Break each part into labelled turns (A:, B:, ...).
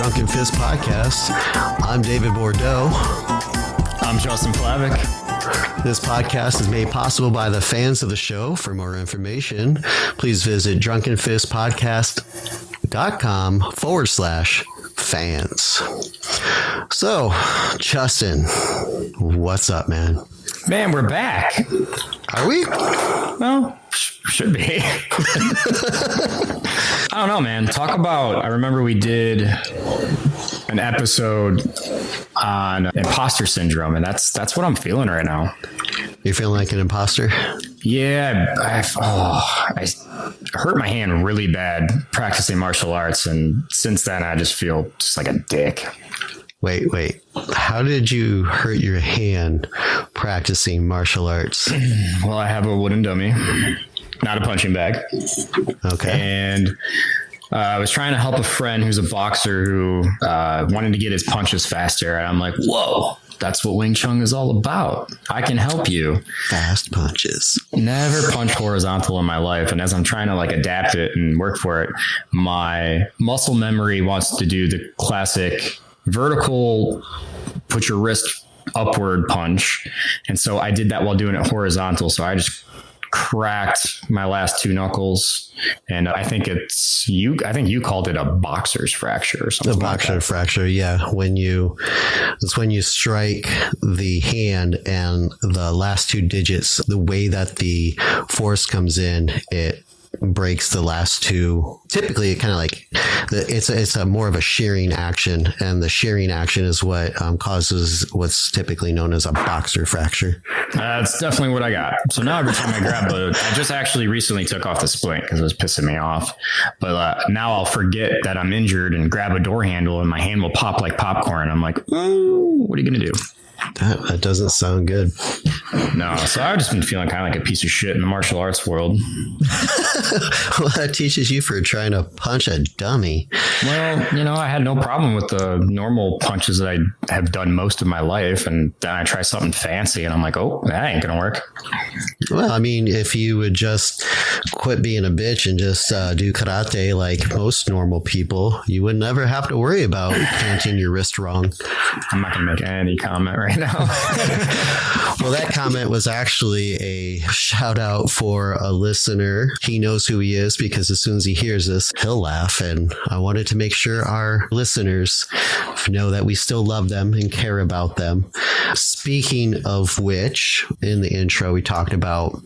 A: Drunken Fist podcast. I'm David Bordeaux.
B: I'm Justin Plavick.
A: This podcast is made possible by the fans of the show. For more information, please visit drunkenfistpodcast.com/fans. So, Justin, what's up, man?
B: Man, we're back.
A: Are we?
B: Well, should be. I don't know, man. Talk about, I remember we did an episode on imposter syndrome, and that's what I'm feeling right now.
A: You're feeling like an imposter?
B: Yeah, I hurt my hand really bad practicing martial arts, and since then I just feel just like a dick.
A: Wait. How did you hurt your hand practicing martial arts?
B: Well, I have a wooden dummy, not a punching bag.
A: Okay.
B: And I was trying to help a friend who's a boxer who wanted to get his punches faster. And I'm like, whoa, that's what Wing Chun is all about. I can help you.
A: Fast punches.
B: Never punched horizontal in my life. And as I'm trying to adapt it and work for it, my muscle memory wants to do the classic vertical, put your wrist upward punch. And so I did that while doing it horizontal. So I just cracked my last two knuckles, and I think you called it a boxer's fracture or something.
A: A boxer fracture, yeah. It's when you strike the hand and the last two digits, the way that the force comes in, it breaks the last two. Typically, it kind of it's a more of a shearing action, and the shearing action is what causes what's typically known as a boxer fracture.
B: That's definitely what I got. So now every time I grab I just actually recently took off the splint because it was pissing me off. But now I'll forget that I'm injured and grab a door handle, and my hand will pop like popcorn. I'm like, oh, what are you gonna do?
A: That doesn't sound good.
B: No, so I've just been feeling kind of like a piece of shit in the martial arts world.
A: Well, that teaches you for trying to punch a dummy.
B: Well, I had no problem with the normal punches that I have done most of my life. And then I try something fancy and I'm like, oh, that ain't going to work.
A: Well, I mean, if you would just quit being a bitch and just do karate like most normal people, you would never have to worry about planting your wrist wrong.
B: I'm not going to make any comment right now.
A: Well, that comment was actually a shout out for a listener. He knows who he is because as soon as he hears this, he'll laugh. And I wanted to make sure our listeners know that we still love them and care about them. Speaking of which, in the intro, we talked about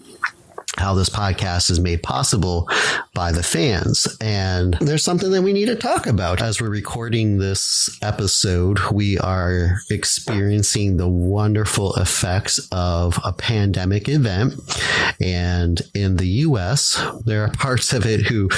A: how this podcast is made possible by the fans. And there's something that we need to talk about. As we're recording this episode, we are experiencing the wonderful effects of a pandemic event. And in the US, there are parts of it who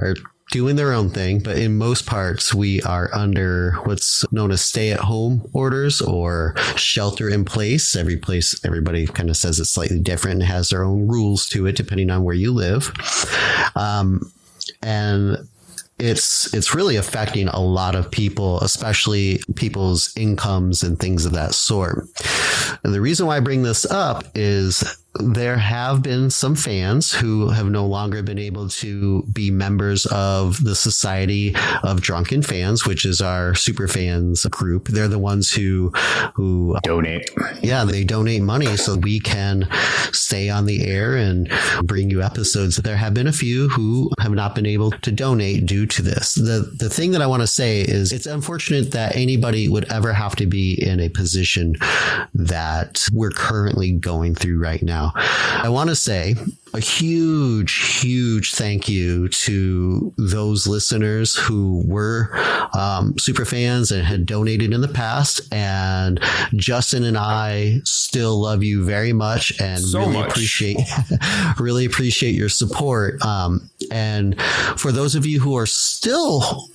A: are doing their own thing, but in most parts, we are under what's known as stay-at-home orders or shelter-in-place. Everybody kind of says it's slightly different and has their own rules to it, depending on where you live. And it's really affecting a lot of people, especially people's incomes and things of that sort. And the reason why I bring this up is there have been some fans who have no longer been able to be members of the Society of Drunken Fans, which is our super fans group. They're the ones who
B: donate.
A: Yeah, they donate money so we can stay on the air and bring you episodes. There have been a few who have not been able to donate due to this. The thing that I want to say is it's unfortunate that anybody would ever have to be in a position that we're currently going through right now. I want to say a huge thank you to those listeners who were super fans and had donated in the past. And Justin and I still love you very much and really appreciate your support. And for those of you who are still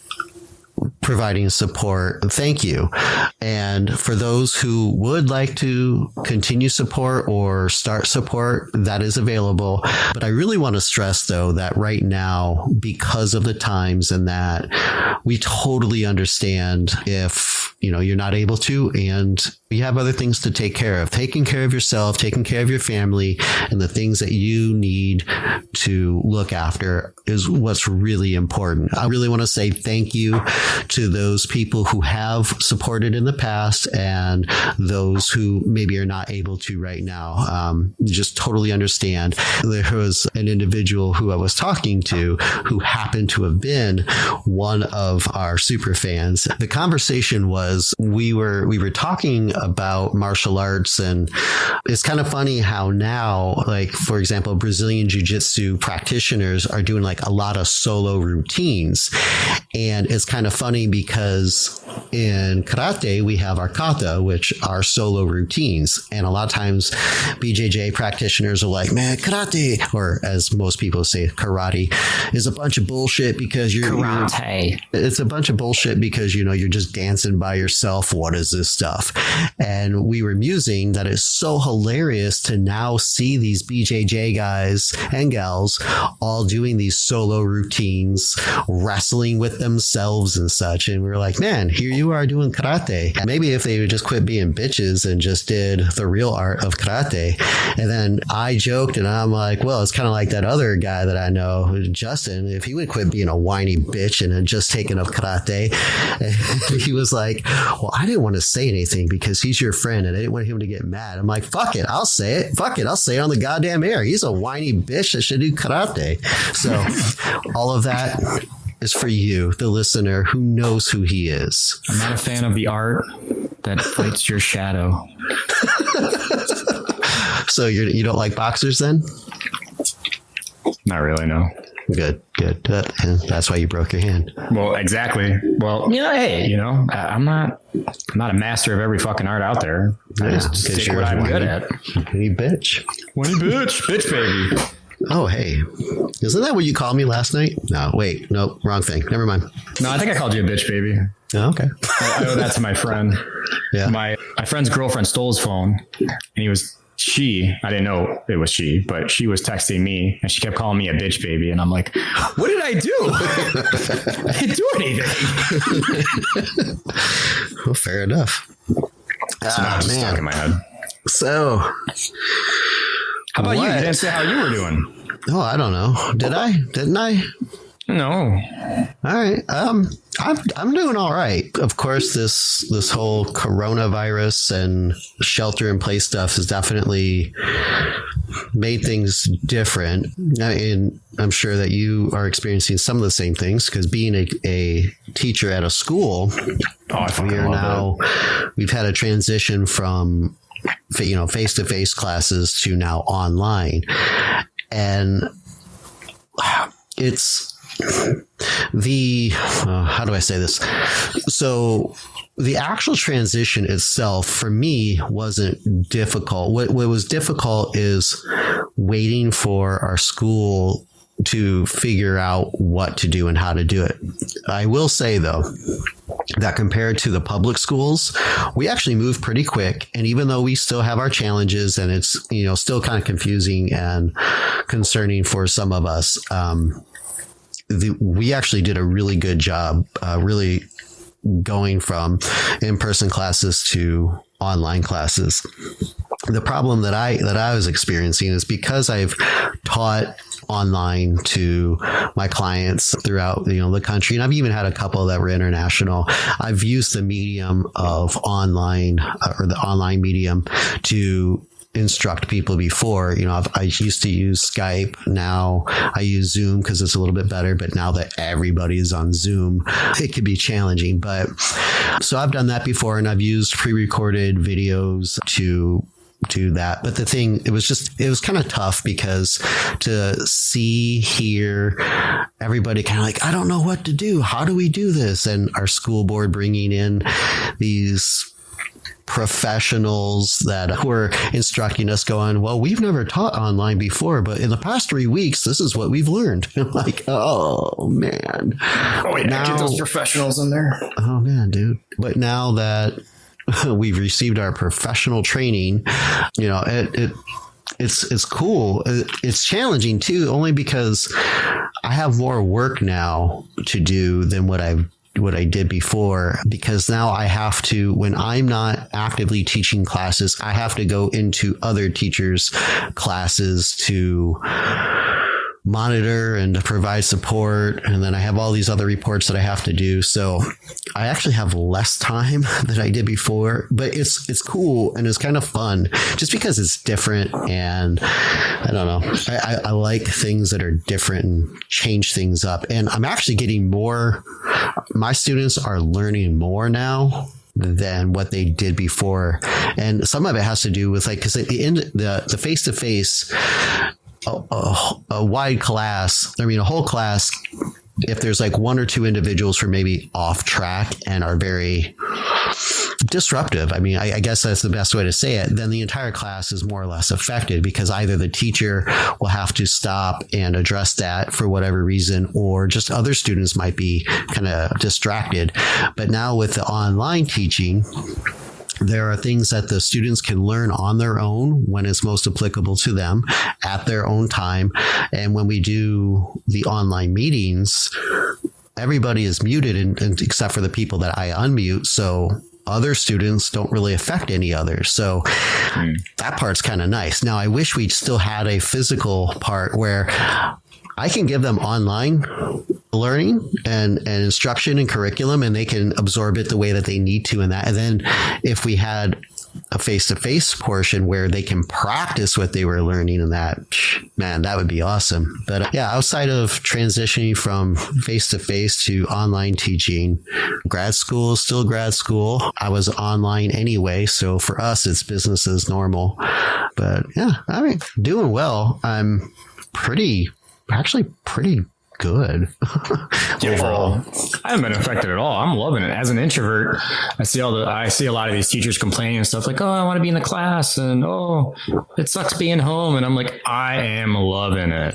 A: providing support, thank you. And for those who would like to continue support or start support, that is available. But I really want to stress, though, that right now, because of the times and that we totally understand if you're not able to, and you have other things to take care of. Taking care of yourself, taking care of your family, and the things that you need to look after is what's really important. I really want to say thank you to those people who have supported in the past and those who maybe are not able to right now. Just totally understand. There was an individual who I was talking to who happened to have been one of our super fans. The conversation was we were talking about martial arts, and it's kind of funny how now, like, for example, Brazilian jiu-jitsu practitioners are doing like a lot of solo routines. And it's kind of funny because in karate, we have our kata, which are solo routines. And a lot of times BJJ practitioners are like, man, karate, or as most people say, karate is a bunch of bullshit because it's a bunch of bullshit because, you're just dancing by yourself. What is this stuff? And we were musing that it's so hilarious to now see these BJJ guys and gals all doing these solo routines, wrestling with themselves and such. And we were like, man, here you are doing karate. Maybe if they would just quit being bitches and just did the real art of karate. And then I joked and I'm like, well, it's kind of like that other guy that I know, Justin, if he would quit being a whiny bitch and had just taken up karate. And he was like, well, I didn't want to say anything because he's your friend and I didn't want him to get mad. I'm like, fuck it, I'll say it. Fuck it, I'll say it on the goddamn air. He's a whiny bitch that should do karate. So all of that is for you, the listener, who knows who he is.
B: I'm not a fan of the art that fights your shadow.
A: So you don't like boxers then?
B: Not really, no.
A: Good. And that's why you broke your hand.
B: Well, exactly. Well, hey, I'm not a master of every fucking art out there. I just stick what I'm good at.
A: Whiny bitch.
B: Whiny bitch, baby.
A: Oh, hey. Isn't that what you called me last night? No, wait. Nope. Wrong thing. Never mind.
B: No, I think I called you a bitch, baby.
A: Oh, okay.
B: I owe that to my friend.
A: Yeah.
B: My friend's girlfriend stole his phone, and I didn't know it was she, but she was texting me and she kept calling me a bitch baby. And I'm like, what did I do? I didn't do anything.
A: Well, fair enough.
B: So now it's stuck in my head.
A: So
B: how about you? You didn't say how you were doing.
A: Oh, I don't know. Didn't I?
B: No.
A: All right. I'm doing all right. Of course, this whole coronavirus and shelter in place stuff has definitely made things different. And I'm sure that you are experiencing some of the same things because being a teacher at a school, we've had a transition from face-to-face classes to now online. And it's how do I say this? So the actual transition itself for me wasn't difficult. What was difficult is waiting for our school to figure out what to do and how to do it. I will say though, that compared to the public schools, we actually moved pretty quick. And even though we still have our challenges and it's, still kind of confusing and concerning for some of us, we actually did a really good job, really going from in-person classes to online classes. The problem that I was experiencing is because I've taught online to my clients throughout the country, and I've even had a couple that were international. I've used the medium of online or the online medium to instruct people before. I used to use Skype. Now I use Zoom because it's a little bit better. But now that everybody is on Zoom, it could be challenging. But so I've done that before, and I've used pre-recorded videos to do that. But the thing, it was kind of tough because to hear everybody kind of like, I don't know what to do. How do we do this? And our school board bringing in these professionals that were instructing us going, well, we've never taught online before, but in the past 3 weeks, this is what we've learned. I'm like, oh man.
B: Oh wait, now, get those professionals in there.
A: Oh man, dude. But now that we've received our professional training, it's cool. It's challenging too, only because I have more work now to do than what I've I did before, because now I have to, when I'm not actively teaching classes, I have to go into other teachers' classes to monitor and to provide support. And then I have all these other reports that I have to do. So I actually have less time than I did before, but it's cool and it's kind of fun just because it's different. And I don't know, I like things that are different and change things up. And I'm actually getting more, my students are learning more now than what they did before. And some of it has to do with like, because at the end, the face-to-face, a wide class, I mean, a whole class, if there's like one or two individuals who are maybe off track and are very disruptive, I mean, I guess that's the best way to say it, then the entire class is more or less affected, because either the teacher will have to stop and address that for whatever reason, or just other students might be kind of distracted. But now with the online teaching, there are things that the students can learn on their own when it's most applicable to them at their own time. And when we do the online meetings, everybody is muted and except for the people that I unmute. So other students don't really affect any others. So that part's kind of nice. Now, I wish we still had a physical part where I can give them online learning and instruction and curriculum, and they can absorb it the way that they need to in that. And then if we had a face-to-face portion where they can practice what they were learning in that, man, that would be awesome. But yeah, outside of transitioning from face-to-face to online teaching, grad school is still grad school. I was online anyway, so for us, it's business as normal. But yeah, I mean, doing well. I'm actually pretty good overall.
B: I haven't been affected at all. I'm loving it. As an introvert, I see a lot of these teachers complaining and stuff like, oh, I want to be in the class, and oh, it sucks being home. And I'm like, I am loving it.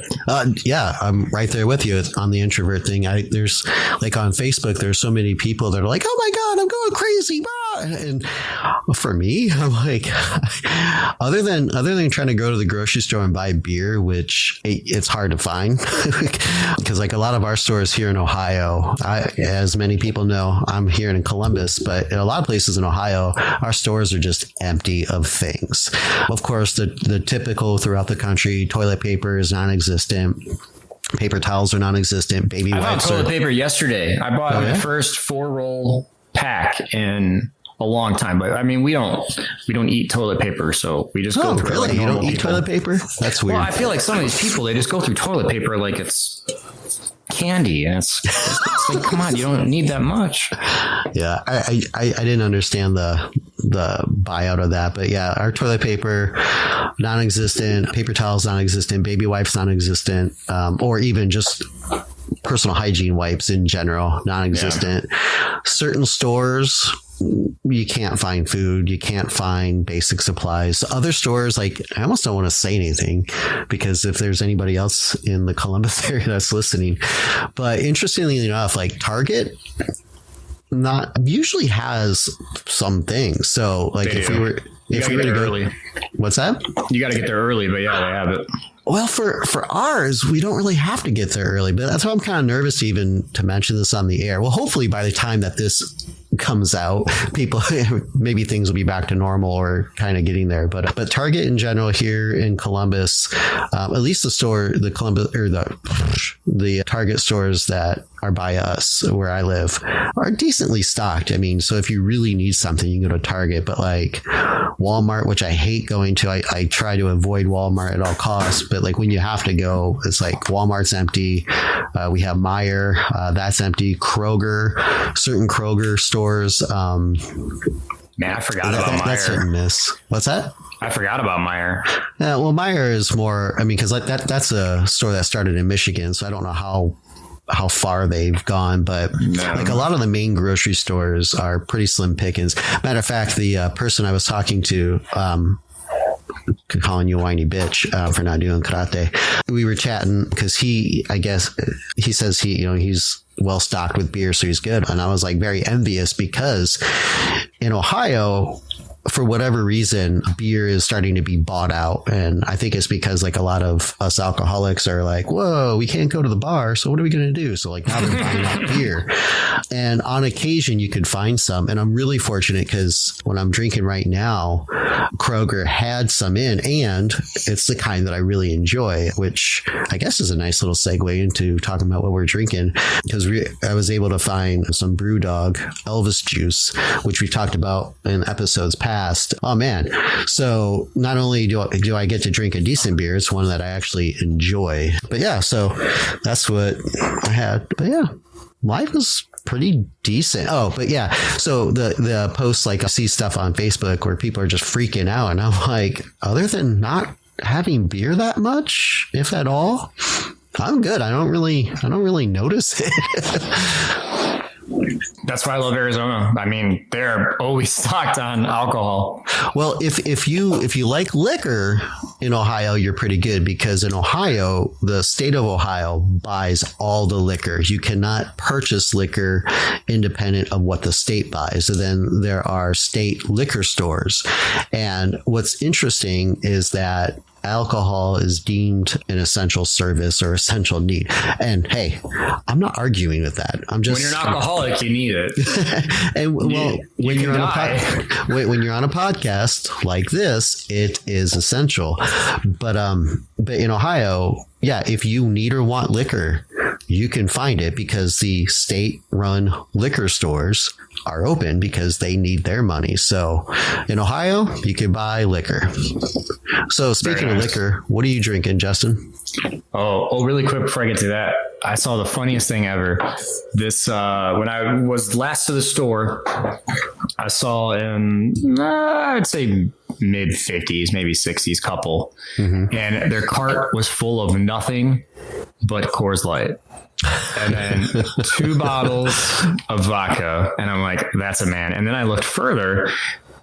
A: Yeah, I'm right there with you on the introvert thing. There's like on Facebook, there's so many people that are like, oh my God, I'm going crazy. And for me, I'm like, other than trying to go to the grocery store and buy beer, which it's hard to find because like a lot of our stores here in Ohio, as many people know, I'm here in Columbus, but in a lot of places in Ohio, our stores are just empty of things. Of course, the typical throughout the country, toilet paper is non-existent. Paper towels are non-existent. Baby wipes. I bought
B: toilet paper yesterday. I bought my first 4-roll pack in a long time, but I mean, we don't eat toilet paper, so we just go through.
A: Really?
B: Like
A: you don't eat toilet paper? That's weird.
B: Well, I feel like some of these people, they just go through toilet paper like it's candy, and it's like, come on, you don't need that much.
A: Yeah, I didn't understand the buyout of that, but yeah, our toilet paper non-existent, paper towels non-existent, baby wipes non-existent, or even just personal hygiene wipes in general non-existent. Yeah. Certain stores, you can't find food, you can't find basic supplies. Other stores, like, I almost don't want to say anything because if there's anybody else in the Columbus area that's listening, but interestingly enough, like Target not usually has some things. So like if we were to go
B: early,
A: what's that?
B: You got to get there early, but yeah, they have it.
A: Well, for ours, we don't really have to get there early, but that's why I'm kind of nervous even to mention this on the air. Well, hopefully by the time that this comes out, maybe things will be back to normal or kind of getting there. But Target in general here in Columbus, at least the Columbus or the Target stores that are by us where I live are decently stocked. I mean, so if you really need something, you can go to Target, but like Walmart, which I hate going to, I try to avoid Walmart at all costs, but like when you have to go, it's like Walmart's empty. We have Meijer, that's empty. Kroger, certain Kroger stores. Man,
B: I forgot about Meijer.
A: That's hit and miss. What's that?
B: I forgot about Meijer.
A: Yeah, well, Meijer is more, I mean, because like that's a store that started in Michigan, so I don't know how far they've gone, but like a lot of the main grocery stores are pretty slim pickings. Matter of fact, the person I was talking to, calling you a whiny bitch for not doing karate. We were chatting because he says he's well stocked with beer, so he's good. And I was like very envious because in Ohio, for whatever reason, beer is starting to be bought out. And I think it's because like a lot of us alcoholics are like, whoa, we can't go to the bar. So what are we going to do? So like now they're buying out beer. And on occasion you could find some. And I'm really fortunate because when I'm drinking right now, Kroger had some in, and it's the kind that I really enjoy, which I guess is a nice little segue into talking about what we're drinking, because I was able to find some BrewDog Elvis juice, which we've talked about in episodes past. Oh man. So not only do I get to drink a decent beer, it's one that I actually enjoy. But yeah, so that's what I had. But yeah, life was pretty decent. Oh, but yeah. So the posts, like I see stuff on Facebook where people are just freaking out, and I'm like, other than not having beer that much, if at all, I'm good. I don't really notice it.
B: That's why I love Arizona. I mean, they're always stocked on alcohol.
A: Well, if you like liquor in Ohio, you're pretty good, because in Ohio, the state of Ohio buys all the liquor. You cannot purchase liquor independent of what the state buys. So then there are state liquor stores. And what's interesting is that alcohol is deemed an essential service or essential need. And hey, I'm not arguing with that. I'm just,
B: when you're an alcoholic, you need it.
A: And well, when you're on a podcast like this, it is essential. But in Ohio, yeah, if you need or want liquor, you can find it, because the state-run liquor stores are open because they need their money. So in Ohio, you can buy liquor. So speaking of liquor, what are you drinking, Justin?
B: Oh, really quick before I get to that, I saw the funniest thing ever. This, when I was last to the store, I saw I'd say mid 50s, maybe 60s couple. Mm-hmm. And their cart was full of nothing but Coors Light. And then 2 bottles of vodka. And I'm like, that's a man. And then I looked further.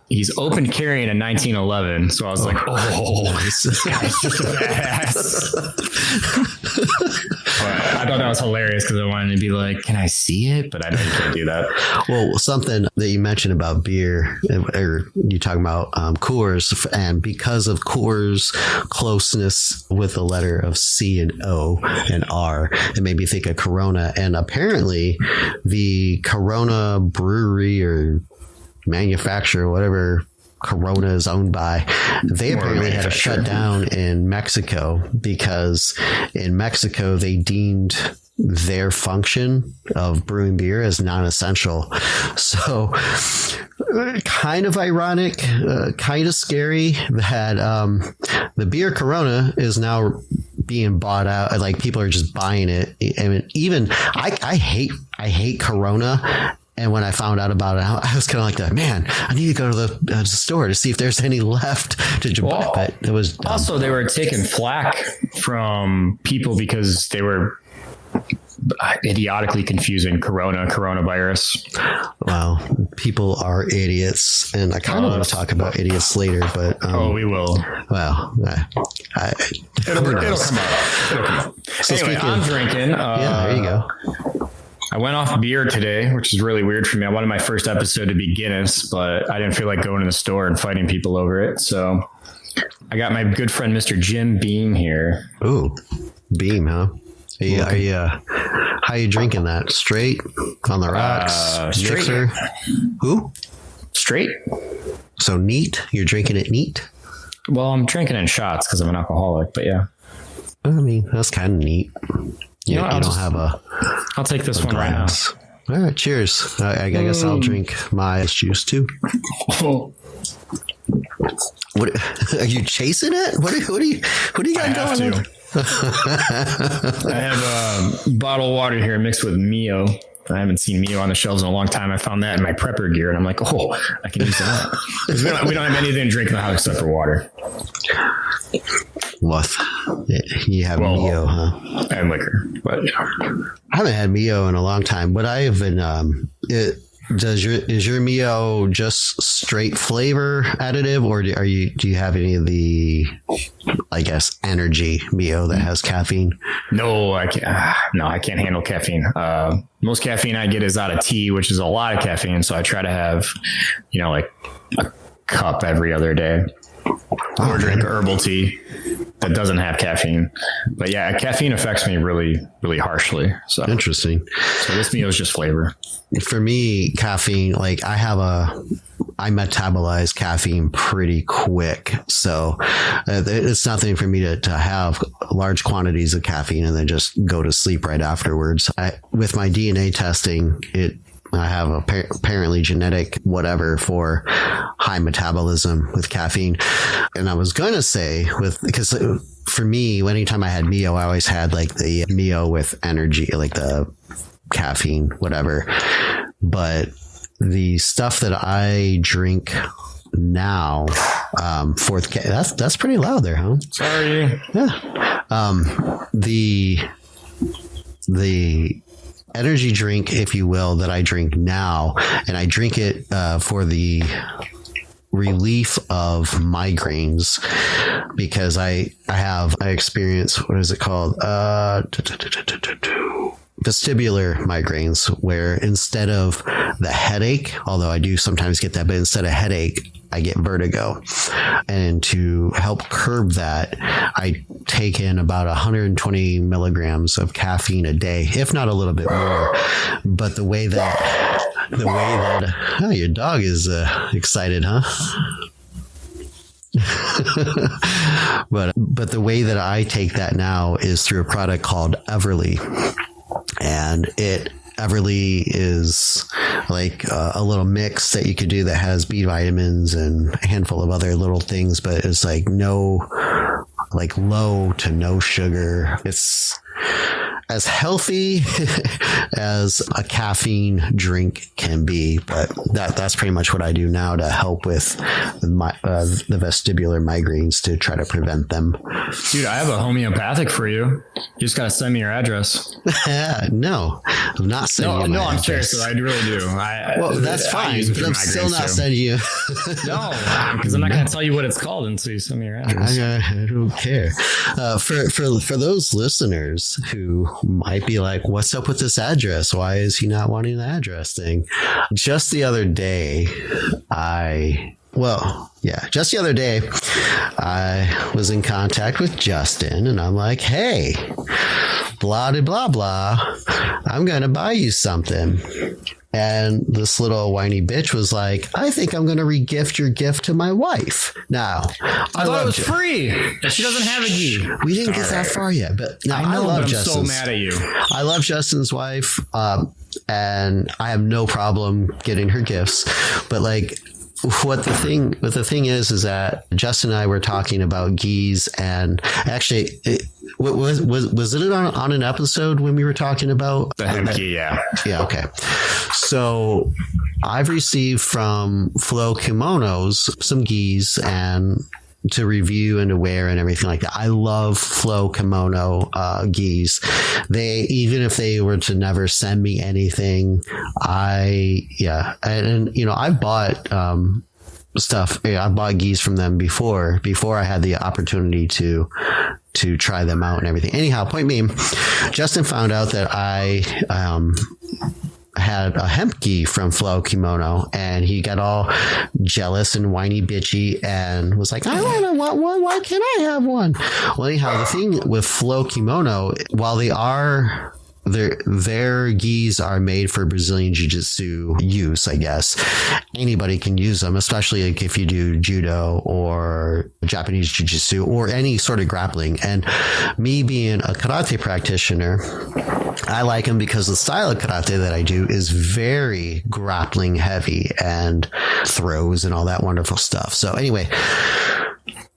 B: He's open carrying a 1911. So I was like, oh, this guy's just a badass. I thought that was hilarious because I wanted to be like, can I see it? But I know you can't do that.
A: Well, something that you mentioned about beer, or you talking about Coors, and because of Coors' closeness with the letter of C and O and R, it made me think of Corona. And apparently the Corona brewery or manufacturer, whatever Corona is owned by, they apparently had to shut down in Mexico, because in Mexico they deemed their function of brewing beer as non-essential. So kind of ironic, kind of scary that the beer Corona is now being bought out. Like, people are just buying it. I mean, even I hate Corona. And when I found out about it, I was kind of like that, man, I need to go to the store to see if there's any left to buy. But it was dumb.
B: Also, they were taking flack from people because they were idiotically confusing coronavirus.
A: Well, people are idiots, and I kind of want to talk about idiots later, but
B: we will.
A: Well,
B: it'll come out. So anyway, I'm drinking.
A: Yeah, there you go.
B: I went off beer today, which is really weird for me. I wanted my first episode to be Guinness, but I didn't feel like going to the store and fighting people over it. So I got my good friend, Mr. Jim Beam here.
A: Ooh, Beam, huh? Are you, how you drinking that? Straight? On the rocks?
B: Straight.
A: Mixer? Who?
B: Straight.
A: So neat? You're drinking it neat?
B: Well, I'm drinking in shots because I'm an alcoholic, but yeah.
A: I mean, that's kind of neat. You don't have a...
B: I'll take this one
A: glass. Right now. All right, cheers. I guess I'll drink my juice too. What are you chasing it? What do you got going on?
B: I have a bottle of water here mixed with Mio. I haven't seen Mio on the shelves in a long time. I found that in my prepper gear, and I'm like, oh, I can use that. Because we don't have anything to drink in the house except for water.
A: What? You have Mio, huh?
B: And liquor, but yeah.
A: I haven't had Mio in a long time, but I have been. Is your Mio just straight flavor additive, or do you have any of the, I guess, energy Mio that has caffeine?
B: No, I can't. No, I can't handle caffeine. Most caffeine I get is out of tea, which is a lot of caffeine. So I try to have, like cup every other day, or drink herbal tea that doesn't have caffeine. But yeah, caffeine affects me really, really harshly. So
A: interesting.
B: So this meal is just flavor.
A: For me, caffeine, like I metabolize caffeine pretty quick. So it's nothing for me to have large quantities of caffeine and then just go to sleep right afterwards. With my DNA testing, I have apparently genetic whatever for high metabolism with caffeine. And I was going to say because for me, anytime I had Mio, I always had like the Mio with energy, like the caffeine, whatever. But the stuff that I drink now, that's pretty loud there, huh?
B: Sorry.
A: Yeah. The energy drink, if you will, that I drink now, and I drink it for the relief of migraines, because I experience, what is it called? Vestibular migraines, where instead of the headache, although I do sometimes get that, but instead of headache, I get vertigo. And to help curb that, I take in about 120 milligrams of caffeine a day, if not a little bit more. But the way that oh, your dog is excited, huh? But the way that I take that now is through a product called Everly. And Everly is like a little mix that you could do that has B vitamins and a handful of other little things, but it's like low to no sugar. It's as healthy as a caffeine drink can be, but that's pretty much what I do now to help with the vestibular migraines, to try to prevent them.
B: Dude, I have a homeopathic for you. You just got to send me your address.
A: No, I'm not sending you my
B: I'm
A: address.
B: serious. I really do.
A: Well, that's fine, but I'm still not sending you.
B: No, because I'm not going to tell you what it's called until you send me your address.
A: I don't care. For those listeners who might be like, what's up with this address? Why is he not wanting the address thing? Just the other day, I was in contact with Justin, and I'm like, hey, blah, blah, blah, I'm going to buy you something. And this little whiny bitch was like, I think I'm going to re-gift your gift to my wife. Now,
B: I thought it was free. She doesn't have a ghee.
A: We didn't get that far yet, but now
B: I love
A: Justin.
B: I'm so mad at you.
A: I love Justin's wife, and I have no problem getting her gifts. But like, what the thing is that Justin and I were talking about geese, and actually, was it on an episode when we were talking about
B: the hemp ghee? Yeah.
A: Okay. So I've received from Flow Kimonos some geese and to review and to wear and everything like that. I love Flow Kimono geese. Even if they were to never send me anything, and I've bought stuff. I bought geese from them before I had the opportunity to try them out and everything. Anyhow, point being, Justin found out that I had a hemp ghee from Flow Kimono, and he got all jealous and whiny bitchy and was like, I want one. Why can't I have one? Well, anyhow, the thing with Flow Kimono, while their gis are made for Brazilian Jiu-Jitsu use, I guess. Anybody can use them, especially like if you do judo or Japanese Jiu-Jitsu or any sort of grappling. And me being a karate practitioner, I like them because the style of karate that I do is very grappling heavy and throws and all that wonderful stuff. So anyway,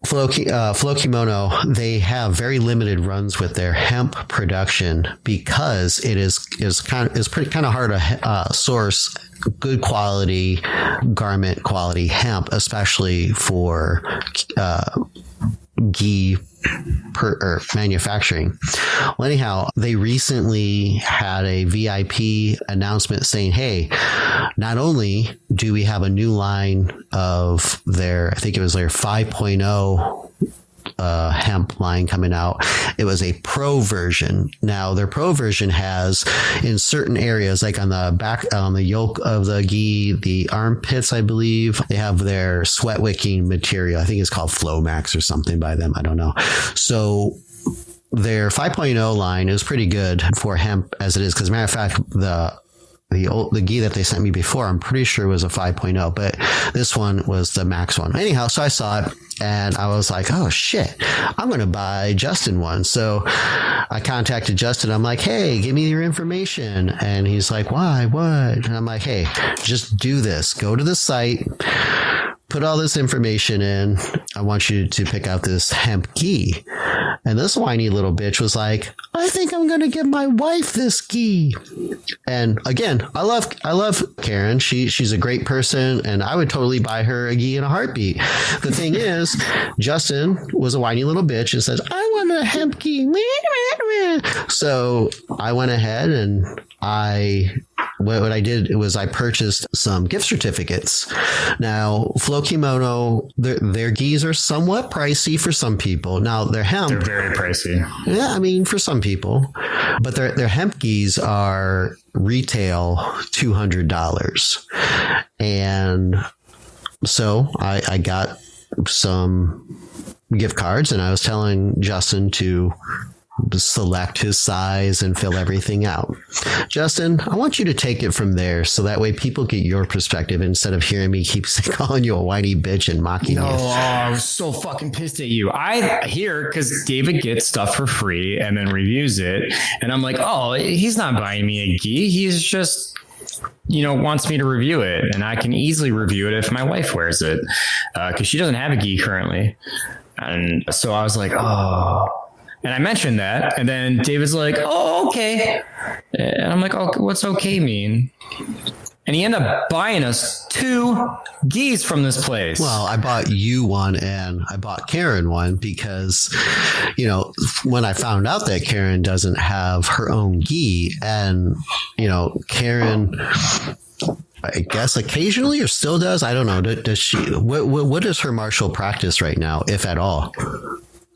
A: Flow Kimono, they have very limited runs with their hemp production because it is pretty kind of hard to source good quality garment quality hemp, especially for gi manufacturing. Well, anyhow, they recently had a VIP announcement saying, hey, not only do we have a new line of I think it was their 5.0 hemp line coming out. It was a pro version. Now their pro version has in certain areas, like on the back, on the yoke of the gi, the armpits, I believe, they have their sweat wicking material. I think it's called Flomax or something by them. I don't know. So their 5.0 line is pretty good for hemp as it is. Because, matter of fact, the gi that they sent me before, I'm pretty sure was a 5.0, but this one was the max one. Anyhow, so I saw it and I was like, oh shit, I'm going to buy Justin one. So I contacted Justin. I'm like, hey, give me your information. And he's like, why? What? And I'm like, hey, just do this. Go to the site. Put all this information in. I want you to pick out this hemp gi. And this whiny little bitch was like, I think I'm going to give my wife this gi. And again, I love Karen. She's a great person and I would totally buy her a gi in a heartbeat. The thing is, Justin was a whiny little bitch and says, I want a hemp gi. So I went ahead and what I did was I purchased some gift certificates. Now, Flow Kimono, their gis are somewhat pricey for some people. Now, their hemp,
B: they're very pricey.
A: Yeah, I mean, for some people, but their hemp gis are retail $200, and so I got some gift cards, and I was telling Justin to select his size and fill everything out. Justin, I want you to take it from there so that way people get your perspective instead of hearing me keep calling you a whiny bitch and mocking you.
B: Oh, I was so fucking pissed at you. I hear because David gets stuff for free and then reviews it. And I'm like, oh, he's not buying me a gi. He's just, wants me to review it. And I can easily review it if my wife wears it because she doesn't have a gi currently. And so I was like, oh. And I mentioned that, and then David's like, oh, okay. And I'm like, oh, what's okay mean? And he ended up buying us 2 gis from this place.
A: Well, I bought you one and I bought Karen one because, when I found out that Karen doesn't have her own gi and, Karen, I guess occasionally or still does. I don't know. Does she, what is her martial practice right now, if at all?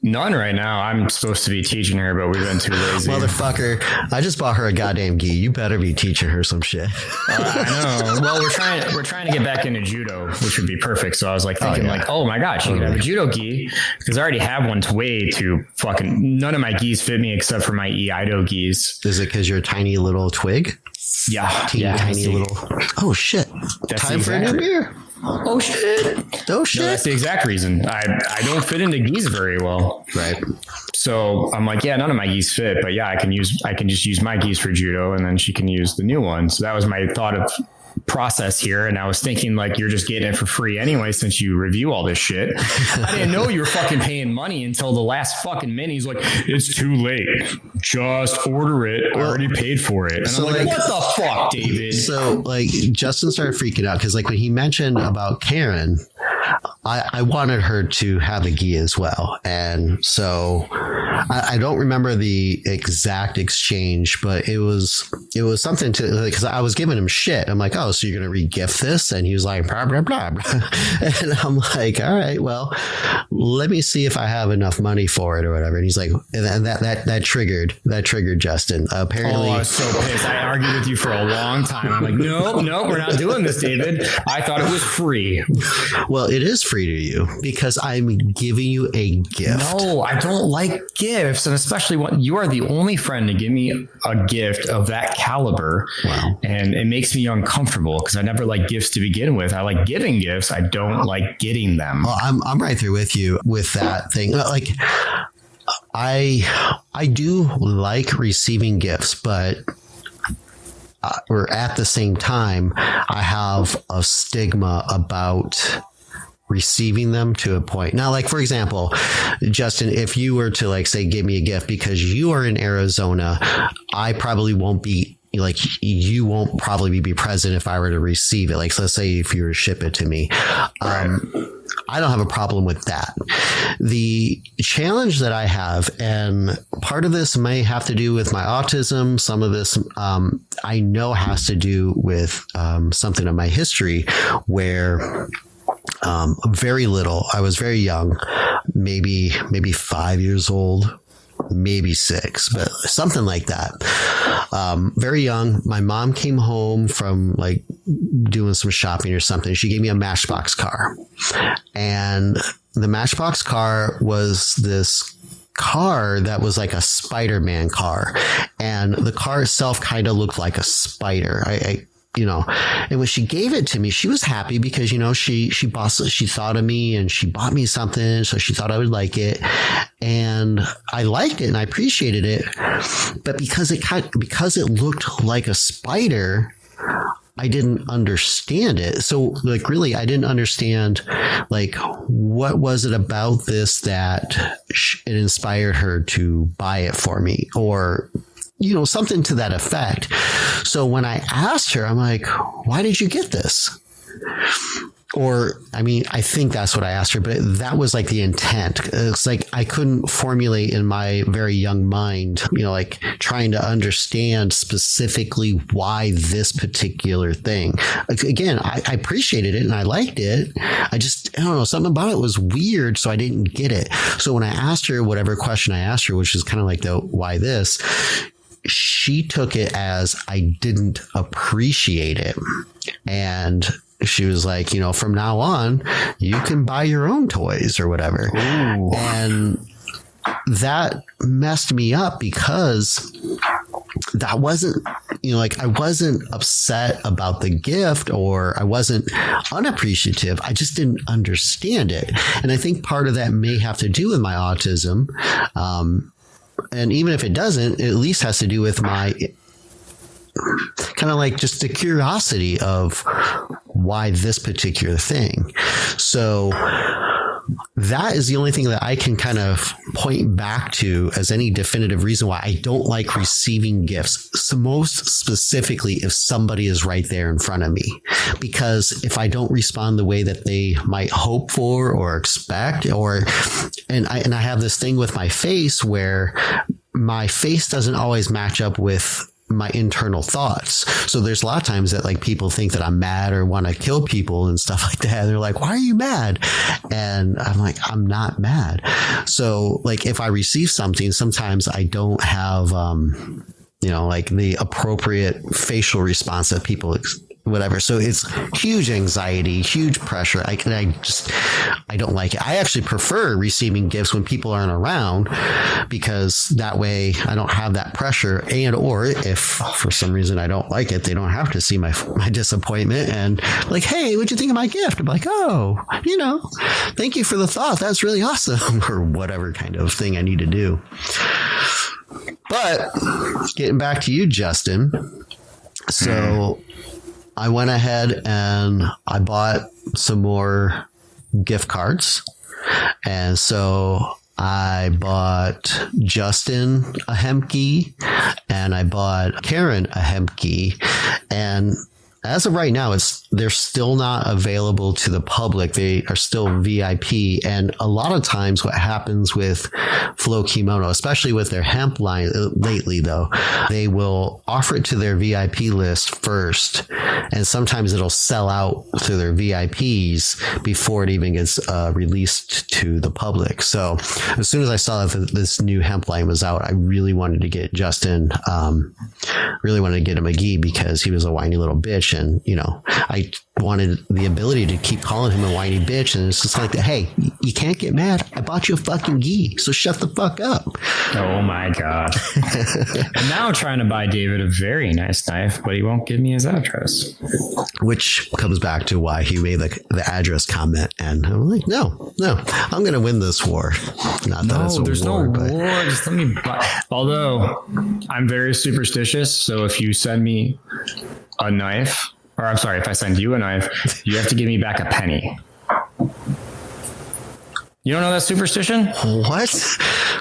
B: None right now. I'm supposed to be teaching her, but we've been too lazy.
A: Motherfucker, I just bought her a goddamn gi. You better be teaching her some shit.
B: I know. Well, we're trying to get back into judo, which would be perfect. So I was like thinking oh my God, she could have a judo gi because I already have one way too fucking, none of my gis fit me except for my Iaido gis.
A: Is it because you're a tiny little twig?
B: Yeah.
A: Tiny little. Oh shit.
B: That's
A: time for a new beer.
B: Oh shit.
A: No, that's
B: the exact reason. I don't fit into gis very well.
A: Right.
B: So I'm like, yeah, none of my gis fit, but yeah, I can just use my gis for judo and then she can use the new one. So that was my thought of process here. And I was thinking like, you're just getting it for free anyway, since you review all this shit. I didn't know you were fucking paying money until the last fucking minute. He's like, it's too late. Just order it. I already paid for it. And so I'm like, what the fuck, David?
A: So Justin started freaking out because when he mentioned about Karen, I wanted her to have a gi as well. And so I don't remember the exact exchange, but it was something to, because I was giving him shit. I'm like, oh, so you're going to re-gift this? And he was like, blah, blah, blah, blah. And I'm like, all right, well, let me see if I have enough money for it or whatever. And he's like, and that triggered Justin. Apparently.
B: Oh, I was so pissed. I argued with you for a long time. I'm like, no, we're not doing this, David. I thought it was free.
A: Well, it is free to you because I'm giving you a gift.
B: No, I don't like gifts. And especially when you are the only friend to give me a gift of that caliber.
A: Wow.
B: And it makes me uncomfortable because I never like gifts to begin with. I like giving gifts. I don't like getting them.
A: Well, I'm right there with you with that thing. Like I do like receiving gifts, but or at the same time, I have a stigma about receiving them to a point. Now, like, for example, Justin, if you were to say, give me a gift because you are in Arizona, I probably won't be you won't probably be present if I were to receive it. Like, let's say if you were to ship it to me, I don't have a problem with that. The challenge that I have, and part of this may have to do with my autism. Some of this, I know has to do with, something of my history where, very little. I was very young. maybe 5 years old, maybe 6, but something like that. Very young. My mom came home from like doing some shopping or something. She gave me a Matchbox car, and the Matchbox car was this car that was like a Spider-Man car, and the car itself kind of looked like a spider. And when she gave it to me, she was happy because, she thought of me and she bought me something. So she thought I would like it, and I liked it and I appreciated it. But because it looked like a spider, I didn't understand it. So like, really, I didn't understand like, what was it about this that it inspired her to buy it for me, or something to that effect. So when I asked her, I'm like, why did you get this? Or, I think that's what I asked her, but that was like the intent. It's like I couldn't formulate in my very young mind, like trying to understand specifically why this particular thing. Again, I appreciated it and I liked it. I don't know, something about it was weird, so I didn't get it. So when I asked her whatever question I asked her, which is kind of like the why this, she took it as I didn't appreciate it. And she was like, from now on, you can buy your own toys or whatever. Ooh. And that messed me up because that wasn't, I wasn't upset about the gift, or I wasn't unappreciative. I just didn't understand it. And I think part of that may have to do with my autism. And even if it doesn't, it at least has to do with my kind of like just the curiosity of why this particular thing. So that is the only thing that I can kind of point back to as any definitive reason why I don't like receiving gifts. So most specifically, if somebody is right there in front of me, because if I don't respond the way that they might hope for or expect, and I have this thing with my face where my face doesn't always match up with my internal thoughts. So there's a lot of times that like people think that I'm mad or want to kill people and stuff like that. They're like, why are you mad? And I'm like, I'm not mad. So like if I receive something, sometimes I don't have, like the appropriate facial response that people whatever. So it's huge anxiety, huge pressure. I don't like it. I actually prefer receiving gifts when people aren't around, because that way I don't have that pressure. Or if for some reason I don't like it, they don't have to see my disappointment and like, hey, what'd you think of my gift? I'm like, oh, thank you for the thought. That's really awesome, or whatever kind of thing I need to do. But getting back to you, Justin. So I went ahead and I bought some more gift cards. And so I bought Justin a Hemke and I bought Karen a Hemke. And as of right now, they're still not available to the public. They are still VIP. And a lot of times what happens with Flow Kimono, especially with their hemp line lately, though, they will offer it to their VIP list first. And sometimes it'll sell out to their VIPs before it even gets released to the public. So as soon as I saw that this new hemp line was out, I really wanted to get Justin, really wanted to get him a gi because he was a whiny little bitch. And, I wanted the ability to keep calling him a whiny bitch. And it's just like, hey, you can't get mad. I bought you a fucking gi, so shut the fuck up.
B: Oh, my God. And now I'm trying to buy David a very nice knife, but he won't give me his address.
A: Which comes back to why he made the address comment. And I'm like, no, I'm going to win this war. Not that it's a
B: there's
A: war,
B: no
A: but...
B: war. Just let me buy. Although I'm very superstitious, so if you send me a knife, or I'm sorry, if I send you a knife, you have to give me back a penny. You don't know that superstition?
A: What?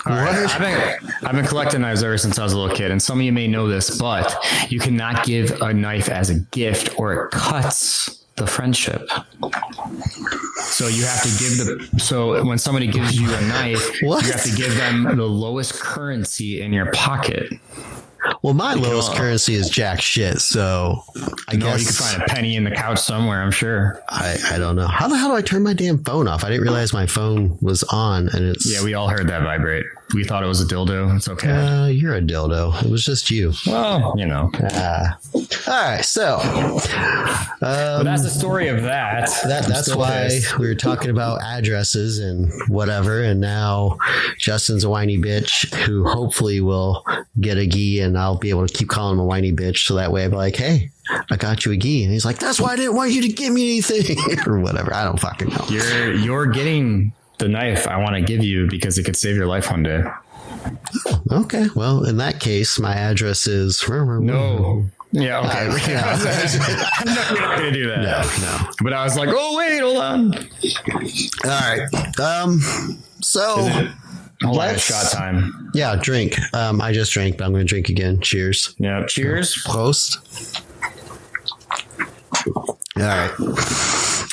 B: Right, I've been collecting knives ever since I was a little kid, and some of you may know this, but you cannot give a knife as a gift or it cuts the friendship. So you have to so when somebody gives you a knife,
A: What?
B: You have to give them the lowest currency in your pocket.
A: Well, my lowest currency is jack shit, so I guess
B: you can find a penny in the couch somewhere, I'm sure.
A: I don't know. How the hell do I turn my damn phone off? I didn't realize my phone was on, and it's...
B: Yeah, we all heard that vibrate. We thought it was a dildo. It's okay.
A: You're a dildo. It was just you.
B: Well, you know.
A: All right, so...
B: but that's the story of that.
A: That's why we were talking about addresses and whatever, and now Justin's a whiny bitch who hopefully will get a gi, and I'll be able to keep calling him a whiny bitch, so that way I'll be like, hey, I got you a gi. And he's like, that's why I didn't want you to give me anything or whatever. I don't fucking know.
B: You're getting the knife I want to give you because it could save your life one day.
A: Okay. Well, in that case, my address is...
B: No. Yeah, okay. I'm not going to do that.
A: No.
B: But I was like, oh, wait, hold on.
A: All right. So...
B: Hold on, shot time.
A: Yeah, drink. I just drank, but I'm going to drink again. Cheers.
B: Yeah, cheers.
A: Prost. All right.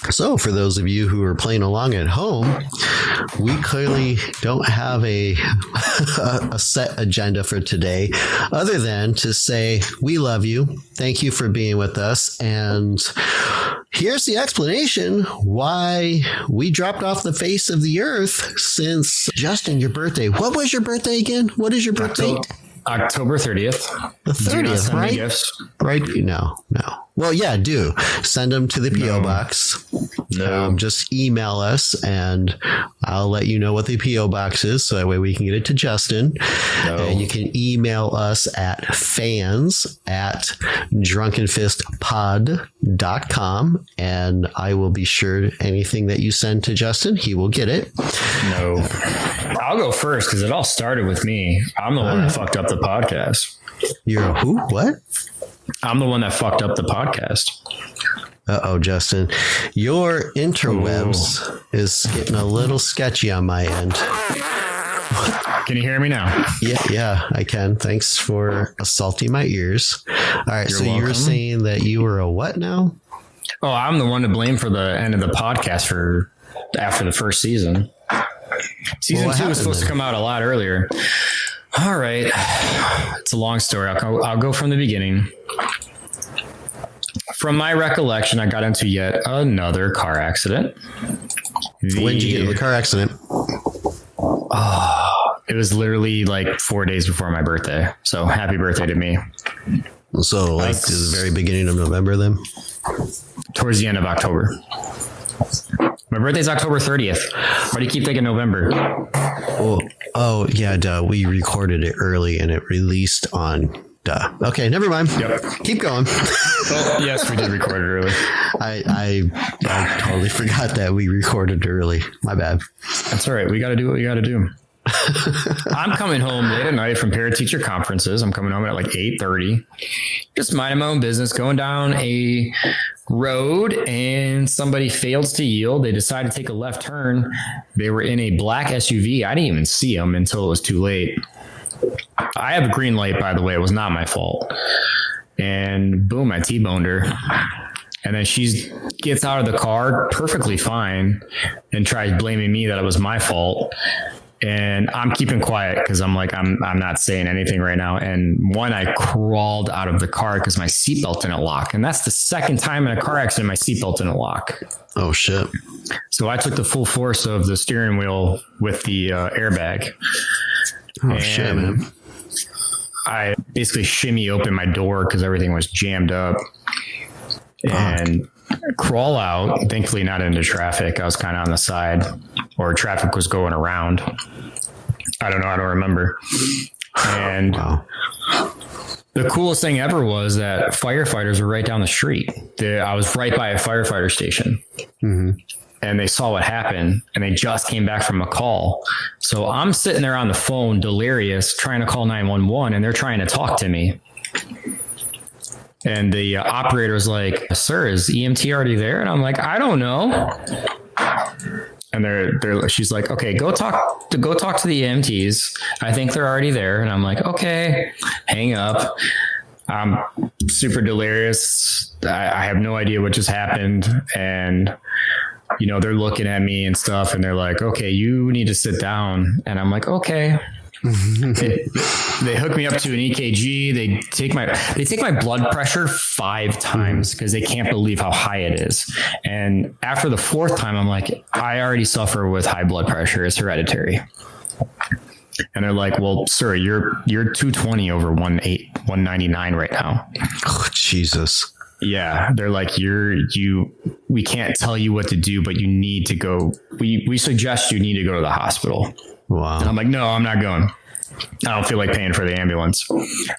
A: So for those of you who are playing along at home, we clearly don't have a set agenda for today other than to say we love you. Thank you for being with us. And here's the explanation why we dropped off the face of the earth since, Justin, your birthday. What was your birthday again? What is your birthday?
B: October 30th.
A: The 30th, right?
B: Gifts.
A: Right? No. Well, yeah, do send them to the PO box.
B: No.
A: Just email us, and I'll let you know what the PO box is, so that way we can get it to Justin.
B: No.
A: And you can email us at fans@drunkenfistpod.com, and I will be sure anything that you send to Justin, he will get it.
B: No. I'll go first because it all started with me. I'm the one that fucked up the podcast.
A: You're a who? What?
B: I'm the one that fucked up the podcast.
A: Uh-oh, Justin. Your interwebs is getting a little sketchy on my end.
B: Can you hear me now?
A: Yeah, I can. Thanks for assaulting my ears. All right,
B: You're
A: so
B: welcome.
A: you were saying that you were a what now?
B: Oh, I'm the one to blame for the end of the podcast for after the first season. Season 2 was supposed to come out a lot earlier. All right. It's a long story. I'll go from the beginning. From my recollection, I got into yet another car accident.
A: When did you get in the car accident?
B: It was literally like 4 days before my birthday. So happy birthday to me.
A: So like the very beginning of November then?
B: Towards the end of October. My birthday's October 30th. Why do you keep thinking November?
A: Oh, yeah, duh. We recorded it early and it released on... Duh. Okay, never mind.
B: Yep.
A: Keep going.
B: Well, yes, we did record it early.
A: I totally forgot that we recorded early. My bad.
B: That's all right. We got to do what we got to do. I'm coming home late at night from parent teacher conferences. I'm coming home at like 8:30. Just minding my own business, going down a road, and somebody fails to yield. They decide to take a left turn. They were in a black SUV. I didn't even see them until it was too late. I have a green light, by the way. It was not my fault. And boom, I T-boned her. And then she gets out of the car perfectly fine and tries blaming me that it was my fault. And I'm keeping quiet because I'm like, I'm not saying anything right now. And I crawled out of the car because my seatbelt didn't lock. And that's the second time in a car accident my seatbelt didn't lock.
A: Oh, shit.
B: So I took the full force of the steering wheel with the airbag.
A: Oh, shit, man.
B: I basically shimmy open my door because everything was jammed up. And crawl out, thankfully not into traffic. I was kind of on the side, or traffic was going around. I don't know. I don't remember. And the coolest thing ever was that firefighters were right down the street. I was right by a firefighter station. Mm-hmm. And they saw what happened, and they just came back from a call. So I'm sitting there on the phone, delirious, trying to call 911, and they're trying to talk to me. And the operator's like, "Sir, is EMT already there?" And I'm like, "I don't know." And she's like, "Okay, go talk to the EMTs. I think they're already there." And I'm like, "Okay," hang up. I'm super delirious. I have no idea what just happened. And, they're looking at me and stuff, and they're like, "Okay, you need to sit down." And I'm like, "Okay." They hook me up to an EKG. They take my blood pressure 5 times because they can't believe how high it is. And after the 4th time, I'm like, I already suffer with high blood pressure. It's hereditary. And they're like, well, sir, you're 220 over 199 right now.
A: Oh, Jesus.
B: Yeah. They're like, we can't tell you what to do, but you need to go. We suggest you need to go to the hospital.
A: Wow.
B: And I'm like, no, I'm not going. I don't feel like paying for the ambulance.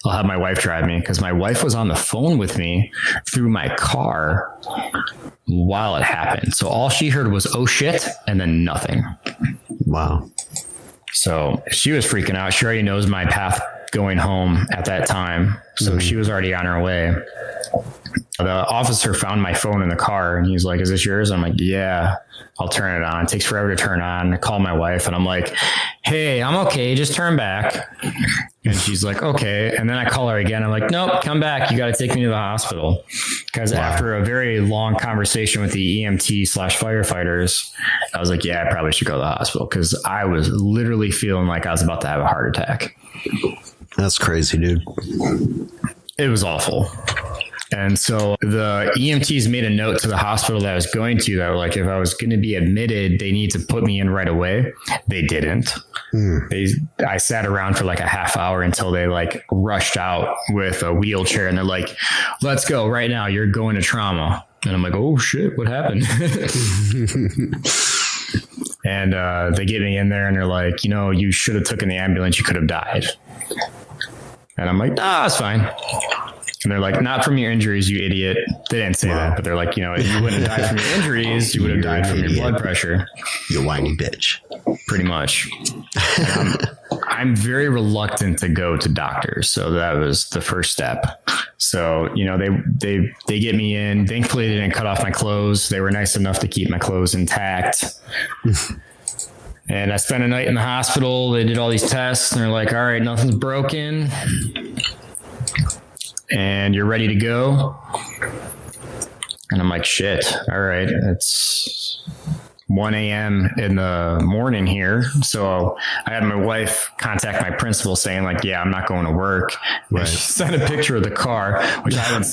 B: I'll have my wife drive me, because my wife was on the phone with me through my car while it happened. So all she heard was, oh shit, and then nothing.
A: Wow.
B: So she was freaking out. She already knows my path going home at that time. So she was already on her way. The officer found my phone in the car and he's like, is this yours? I'm like, yeah, I'll turn it on. It takes forever to turn on. I call my wife and I'm like, hey, I'm okay. Just turn back. And she's like, okay. And then I call her again. I'm like, nope, come back. You got to take me to the hospital. Because after a very long conversation with the EMT/firefighters, I was like, yeah, I probably should go to the hospital, because I was literally feeling like I was about to have a heart attack.
A: That's crazy, dude.
B: It was awful. And so the EMTs made a note to the hospital that I was going to, that were like, if I was going to be admitted, they need to put me in right away. They didn't. I sat around for like a half hour until they like rushed out with a wheelchair, and they're like, let's go right now. You're going to trauma. And I'm like, oh shit, what happened? And they get me in there and they're like, you should have taken the ambulance. You could have died. And I'm like, nah, it's fine. And they're like, not from your injuries, you idiot. They didn't say that, but they're like, you wouldn't have died from your injuries. You would have died from your blood pressure.
A: You whiny bitch.
B: Pretty much. I'm very reluctant to go to doctors. So that was the first step. So, they get me in. Thankfully, they didn't cut off my clothes. They were nice enough to keep my clothes intact. And I spent a night in the hospital. They did all these tests and they're like, all right, nothing's broken. And you're ready to go. And I'm like, shit. All right. It's 1 a.m. in the morning here. So I had my wife contact my principal saying like, yeah, I'm not going to work. Right. She sent a picture of the car, which I haven't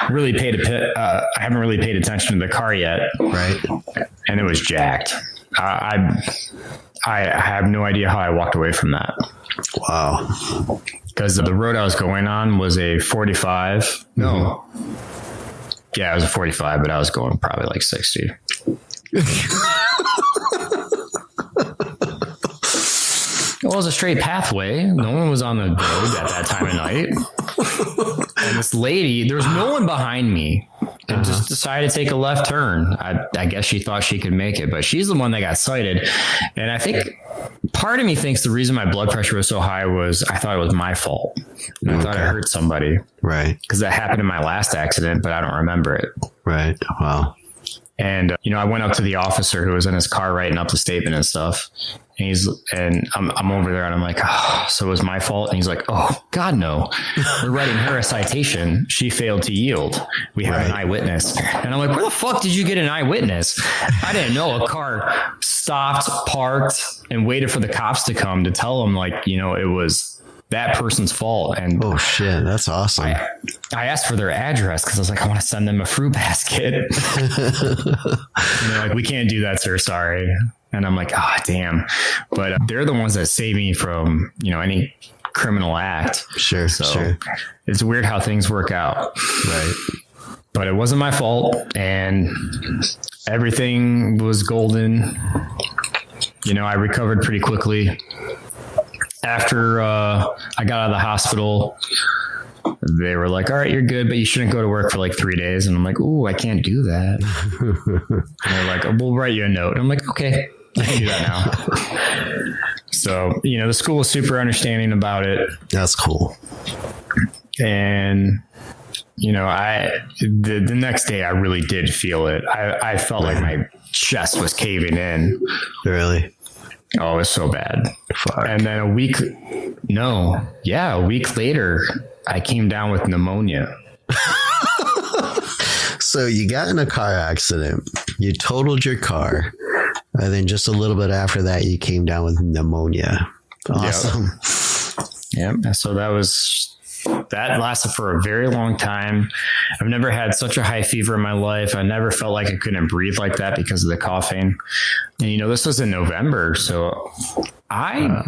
B: really paid attention to the car yet. Right. And it was jacked. I have no idea how I walked away from that.
A: Wow.
B: Because the road I was going on was a 45. No. Yeah, it was a 45, but I was going probably like 60. It was a straight pathway. No one was on the road at that time of night. And this lady, there was no one behind me, and just decided to take a left turn. I guess she thought she could make it, but she's the one that got cited. And I think part of me thinks the reason my blood pressure was so high was I thought it was my fault. And I thought I hurt somebody. Right. Because that happened in my last accident, but I don't remember it. Right. Wow. And, I went up to the officer who was in his car writing up the statement and stuff. And I'm over there and I'm like, oh, so it was my fault. And he's like, oh, God, no. We're writing her a citation. She failed to yield. We have an eyewitness. And I'm like, where the fuck did you get an eyewitness? I didn't know. A car stopped, parked, and waited for the cops to come to tell them, like, it was that person's fault. And oh shit, that's awesome. I asked for their address because I was like, I want to send them a fruit basket. And they're like, we can't do that, sir. Sorry. And I'm like, oh, damn. But they're the ones that save me from, any criminal act. Sure. So it's weird how things work out. Right. But it wasn't my fault. And everything was golden. I recovered pretty quickly. After I got out of the hospital, they were like, all right, you're good, but you shouldn't go to work for like 3 days. And I'm like, ooh, I can't do that. And they're like, we'll write you a note. I'm like, okay, I can do that now. So, the school was super understanding about it. That's cool. And, the next day I really did feel it. I felt like my chest was caving in. Really? Oh, it was so bad. Fuck. And then a week later, I came down with pneumonia. So you got in a car accident, you totaled your car, and then just a little bit after that, you came down with pneumonia.
A: Awesome.
B: Yeah. So that lasted for a very long time. I've never had such a high fever in my life. I never felt like I couldn't breathe like that because of the coughing. And, this was in November. So I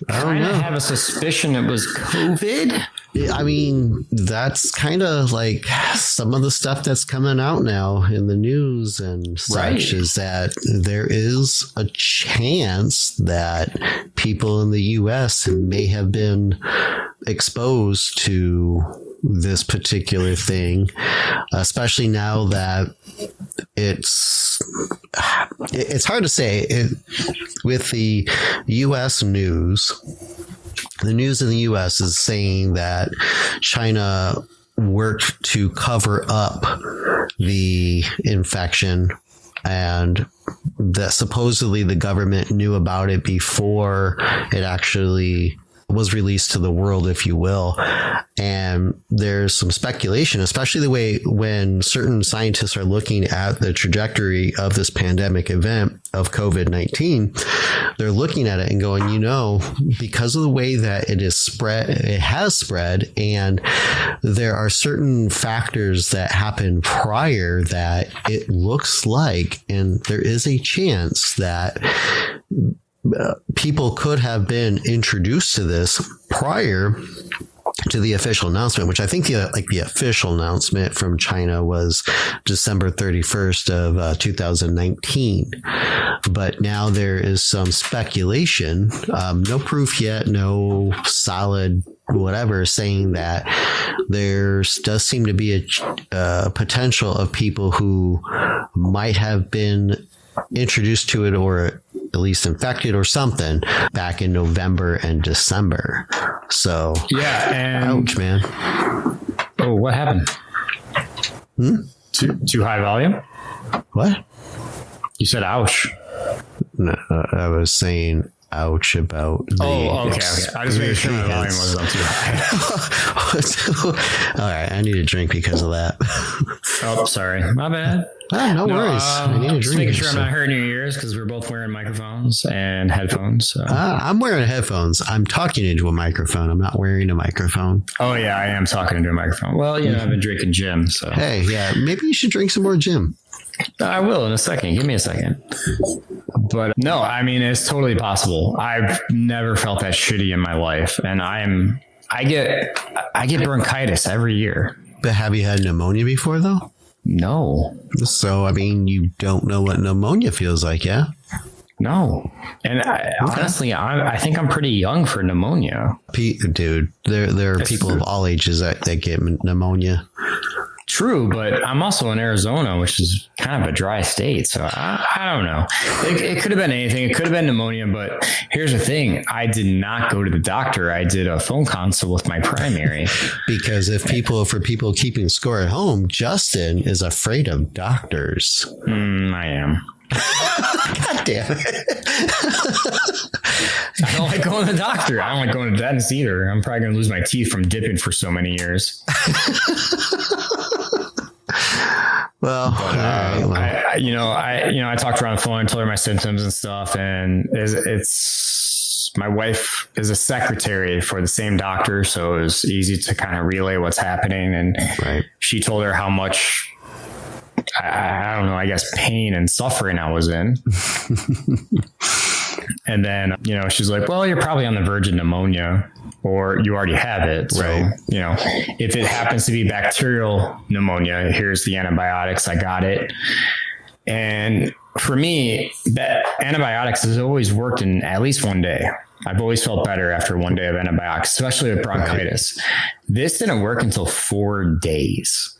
B: kind of have a suspicion it was COVID.
A: I mean, that's kind of like some of the stuff that's coming out now in the news and such, is that there is a chance that people in the U.S. may have been exposed to this particular thing, especially now that it's hard to say with the U.S. news. The news in the U.S. is saying that China worked to cover up the infection and that supposedly the government knew about it before it actually was released to the world, if you will. And there's some speculation, especially the way when certain scientists are looking at the trajectory of this pandemic event of COVID-19, they're looking at it and going, because of the way that it has spread, and there are certain factors that happen prior that it looks like, and there is a chance that people could have been introduced to this prior to the official announcement, which I think the official announcement from China was December 31st of 2019. But now there is some speculation, no proof yet, no solid whatever, saying that there does seem to be a potential of people who might have been introduced to it or at least infected or something back in November and December. So
B: and
A: ouch, man.
B: Oh, what happened? Too high volume?
A: What?
B: You said ouch.
A: No, I was saying ouch about the
B: okay. I just made sure my volume wasn't up too high.
A: All right, I need a drink because of that.
B: Oh, sorry. My bad.
A: No worries. I need a drink.
B: Just making sure I'm not hurting your ears because we're both wearing microphones and headphones. So.
A: I'm wearing headphones. I'm talking into a microphone. I'm not wearing a microphone.
B: Oh, yeah, I am talking into a microphone. Well, I've been drinking gin. So.
A: Hey, yeah, maybe you should drink some more gin.
B: I will in a second. Give me a second. But no, I mean, it's totally possible. I've never felt that shitty in my life. And I get bronchitis every year.
A: But have you had pneumonia before, though?
B: No.
A: So, I mean, you don't know what pneumonia feels like, yeah?
B: No. And honestly, I think I'm pretty young for pneumonia.
A: Dude, there are people of all ages that get pneumonia.
B: True, but I'm also in Arizona, which is kind of a dry state. So I don't know. It could have been anything. It could have been pneumonia. But here's the thing. I did not go to the doctor. I did a phone consult with my primary. Because
A: for people keeping score at home, Justin is afraid of doctors.
B: I am.
A: God damn it.
B: I don't like going to the doctor. I don't like going to the dentist either. I'm probably going to lose my teeth from dipping for so many years.
A: Well,
B: I talked around the phone and told her my symptoms and stuff, and it's my wife is a secretary for the same doctor, so it was easy to kind of relay what's happening. And she told her how much, I don't know, I guess pain and suffering I was in. And then, she's like, well, you're probably on the verge of pneumonia, or you already have it. So, if it happens to be bacterial pneumonia, here's the antibiotics. I got it. And for me, that antibiotics has always worked in at least one day. I've always felt better after one day of antibiotics, especially with bronchitis. This didn't work until 4 days.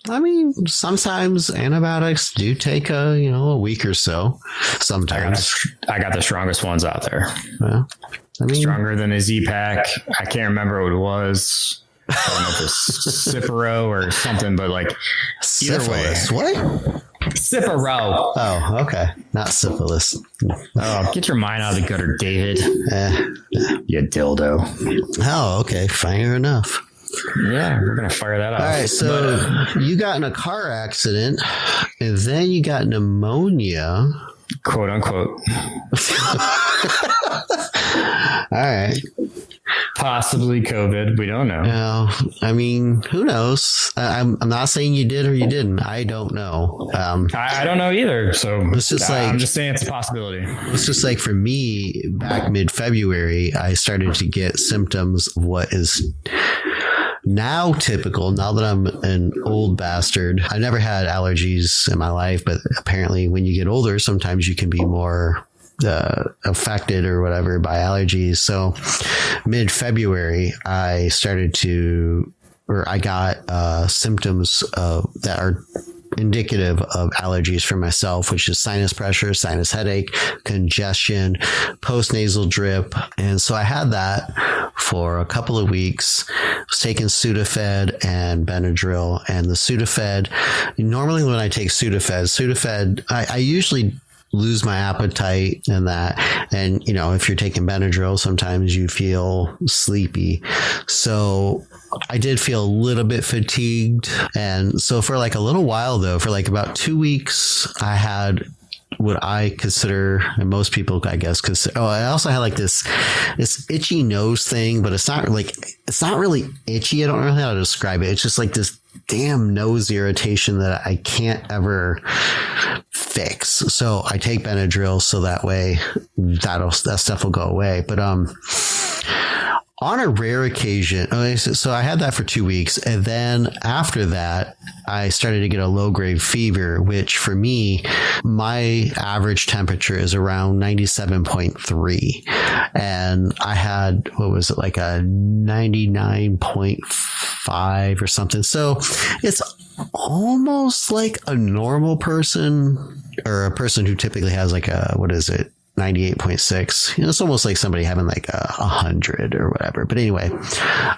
A: I mean, sometimes antibiotics do take a week or so. Sometimes
B: I got the strongest ones out there.
A: Well, I mean,
B: stronger than a Z-Pack. I can't remember what it was. I don't know if it's Cipro or something, but like
A: syphilis. What?
B: Cipro.
A: Oh, okay. Not syphilis.
B: Oh, get your mind out of the gutter, David. You dildo.
A: Oh, okay. Fair enough.
B: Yeah, we're going to fire that off.
A: All right, so you got in a car accident, and then you got pneumonia.
B: Quote unquote.
A: All right.
B: Possibly COVID. We don't know.
A: No, I mean, who knows? I'm not saying you did or you didn't. I don't know.
B: I don't know either. So
A: it's just like,
B: I'm just saying it's a possibility.
A: It's just like for me, back mid-February, I started to get symptoms of what is now typical. Now that I'm an old bastard, I never had allergies in my life, but apparently when you get older, sometimes you can be more affected or whatever by allergies. So mid-February, I got symptoms that are indicative of allergies for myself, which is sinus pressure, sinus headache, congestion, postnasal drip. And so I had that for a couple of weeks. I was taking Sudafed and Benadryl. And the Sudafed, normally when I take Sudafed, I usually lose my appetite and that. And, you know, if you're taking Benadryl, sometimes you feel sleepy. So I did feel a little bit fatigued. And so for like a little while, though, for like about 2 weeks, I had what I consider, and most people, I guess, consider. Oh, I also had like this itchy nose thing, but it's not really itchy. I don't know how to describe it. It's just like this damn nose irritation that I can't ever fix. So I take Benadryl so that way that stuff will go away. But on a rare occasion, so I had that for 2 weeks. And then after that, I started to get a low grade fever, which for me, my average temperature is around 97.3. And I had, what was it, like a 99.5 or something. So it's almost like a normal person, or a person who typically has like a, what is it? 98.6. You know, it's almost like somebody having like 100 or whatever. But anyway,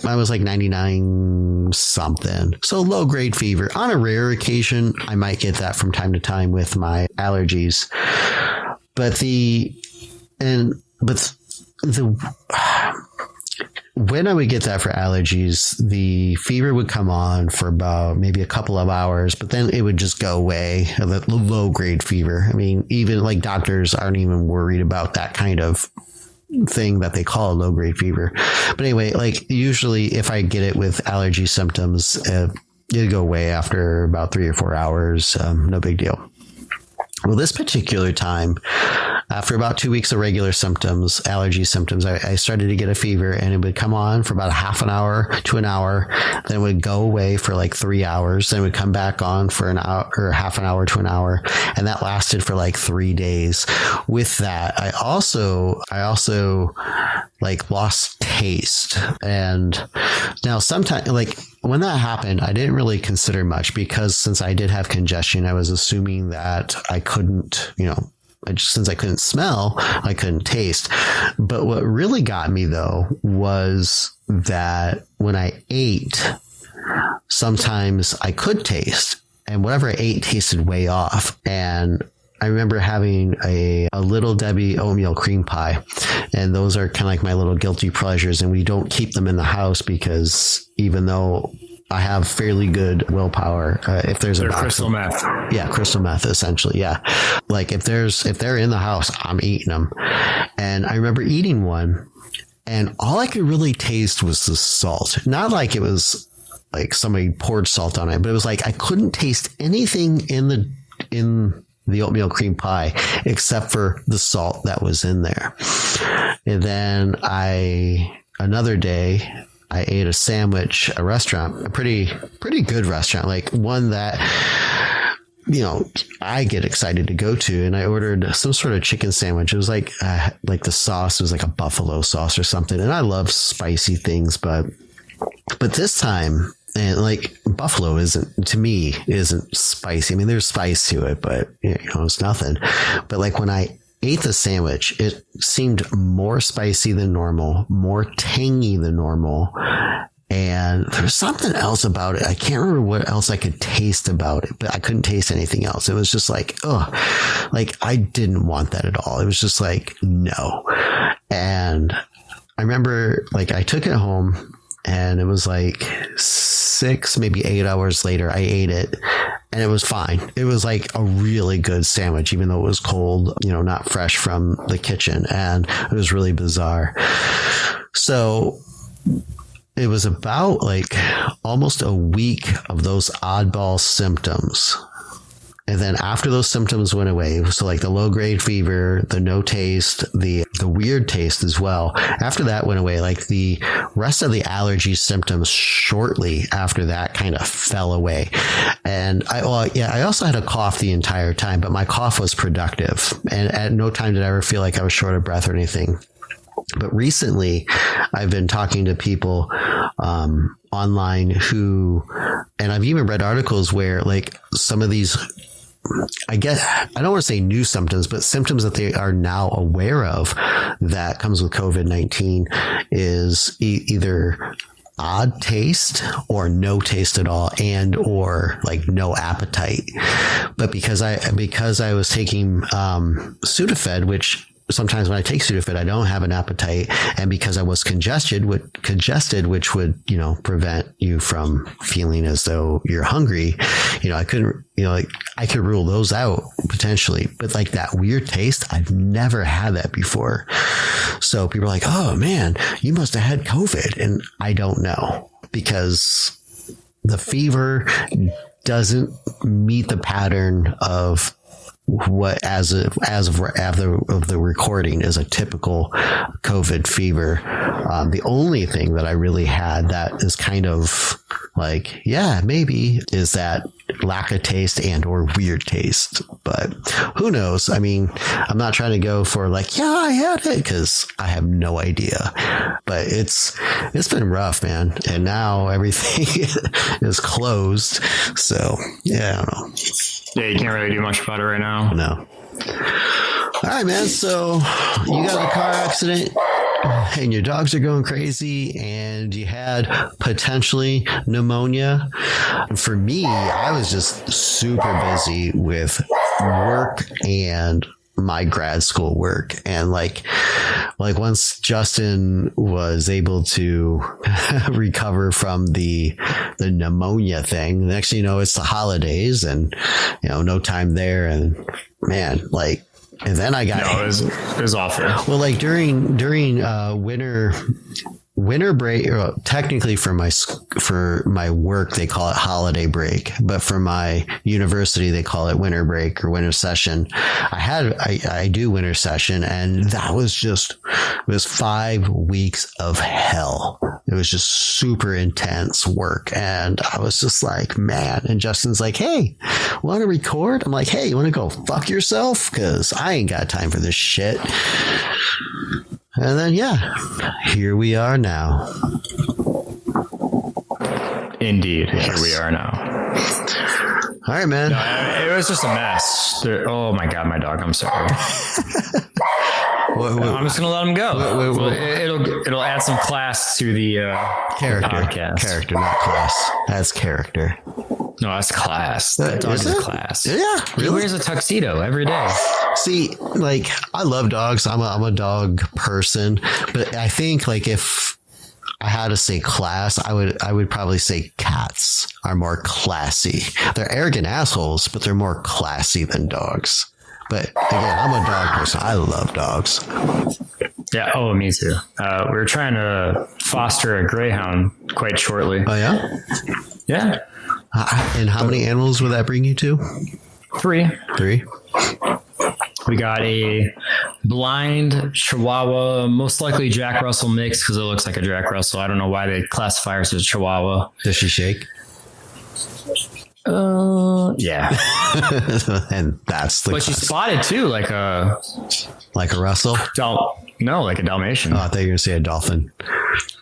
A: I was like 99 something. So low grade fever. On a rare occasion, I might get that from time to time with my allergies. But when I would get that for allergies, the fever would come on for about maybe a couple of hours, but then it would just go away. The low grade fever. I mean, even like doctors aren't even worried about that kind of thing that they call a low grade fever. But anyway, like usually if I get it with allergy symptoms, it'll go away after about 3 or 4 hours. No big deal. Well, this particular time, after about 2 weeks of regular symptoms, allergy symptoms, I started to get a fever, and it would come on for about a half an hour to an hour. Then it would go away for like 3 hours. Then it would come back on for an hour or half an hour to an hour. And that lasted for like 3 days. With that, I also like lost taste. And now sometimes, like when that happened, I didn't really consider much, because since I did have congestion, I was assuming that I couldn't, since I couldn't smell, I couldn't taste. But what really got me, though, was that when I ate, sometimes I could taste, and whatever I ate tasted way off. And I remember having a Little Debbie oatmeal cream pie, and those are kind of like my little guilty pleasures. And we don't keep them in the house because even though I have fairly good willpower, if there's a box
B: crystal meth.
A: Yeah, crystal meth, essentially. Yeah. Like if they're in the house, I'm eating them. And I remember eating one, and all I could really taste was the salt. Not like it was like somebody poured salt on it, but it was like I couldn't taste anything in the oatmeal cream pie except for the salt that was in there. And then another day, I ate a sandwich, a restaurant, a pretty good restaurant, like one that, I get excited to go to. And I ordered some sort of chicken sandwich. It was like the sauce was like a buffalo sauce or something. And I love spicy things, but this time, and like buffalo isn't spicy. I mean, there's spice to it, but it's nothing. But like when I ate the sandwich, it seemed more spicy than normal, more tangy than normal. And there was something else about it. I can't remember what else I could taste about it, but I couldn't taste anything else. It was just like, like I didn't want that at all. It was just like, no. And I remember like I took it home, and it was like 6, maybe 8 hours later, I ate it and it was fine. It was like a really good sandwich, even though it was cold, not fresh from the kitchen. And it was really bizarre. So it was about like almost a week of those oddball symptoms. And then after those symptoms went away, so like the low grade fever, the no taste, the weird taste as well. After that went away, like the rest of the allergy symptoms shortly after that kind of fell away. And I also had a cough the entire time, but my cough was productive. And at no time did I ever feel like I was short of breath or anything. But recently, I've been talking to people online and I've even read articles where like some of these, I don't want to say new symptoms, but symptoms that they are now aware of that comes with COVID-19 is either odd taste or no taste at all, and or like no appetite. But because I was taking Sudafed, which sometimes when I take Sudafed, I don't have an appetite. And because I was congested, which would, prevent you from feeling as though you're hungry, I couldn't, I could rule those out potentially. But like that weird taste, I've never had that before. So people are like, oh man, you must have had COVID. And I don't know, because the fever doesn't meet the pattern of what as of the recording is a typical COVID fever. The only thing that I really had that is kind of like, yeah, maybe, is that lack of taste and or weird taste. But who knows? I mean, I'm not trying to go for like, yeah, I had it, because I have no idea. But it's been rough, man. And now everything is closed. So yeah, I don't know.
B: Yeah, you can't really do much about it right now.
A: No. All right, man. So you got in a car accident and your dogs are going crazy and you had potentially pneumonia. For me, I was just super busy with work and my grad school work. And like once Justin was able to recover from the pneumonia thing, the next thing you know, it's the holidays and, no time there. And man, like, and then I got,
B: no, it was awful.
A: Well, like during winter break, technically for my work, they call it holiday break, but for my university, they call it winter break or winter session. I do winter session, and that was it was 5 weeks of hell. It was just super intense work. And I was just like, man, and Justin's like, hey, want to record? I'm like, hey, you want to go fuck yourself? 'Cause I ain't got time for this shit. And then, yeah, here we are now.
B: Indeed, yes. Here we are now.
A: All right, man.
B: No, it was just a mess. Oh my God, my dog. I'm sorry. I'm just gonna let him go. It'll add some class to the podcast.
A: Character, not class. That's character.
B: No, that's class. That dog is class.
A: Yeah, really?
B: He wears a tuxedo every day.
A: See, like, I love dogs. I'm a dog person, but I think like if I had to say class, I would probably say cats are more classy. They're arrogant assholes, but they're more classy than dogs. But again, I'm a dog person. I love dogs.
B: Yeah. Oh, me too. We're trying to foster a greyhound quite shortly.
A: Oh yeah.
B: Yeah.
A: And how many animals would that bring you to?
B: 3. We got a blind Chihuahua, most likely Jack Russell mix, because it looks like a Jack Russell. I don't know why they classify her as a Chihuahua.
A: Does she shake?
B: Yeah.
A: And that's the.
B: But she's spotted too, like a
A: Russell.
B: No, like a Dalmatian.
A: Oh, I thought you were gonna say a dolphin.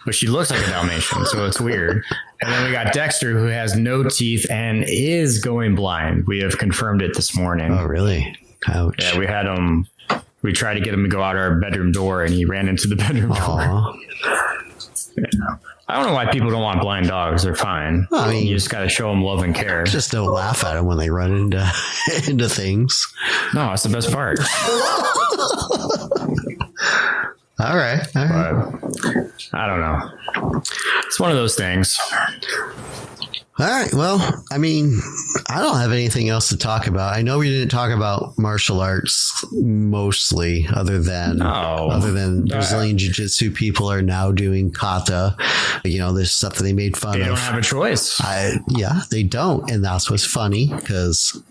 B: But she looks like a Dalmatian, so it's weird. And then we got Dexter, who has no teeth and is going blind. We have confirmed it this morning.
A: Oh, really? Ouch.
B: Yeah, we had him. We tried to get him to go out our bedroom door, and he ran into the bedroom door. Yeah. I don't know why people don't want blind dogs. They're fine. Well, I mean, you just got to show them love and care.
A: Just don't laugh at them when they run into things.
B: No, that's the best part.
A: All right.
B: I don't know. It's one of those things.
A: All right. Well, I mean, I don't have anything else to talk about. I know we didn't talk about martial arts mostly, other than Brazilian Jiu-Jitsu people are now doing kata. You know, there's stuff that they made fun of.
B: They don't have a choice.
A: Yeah, they don't. And that's what's funny because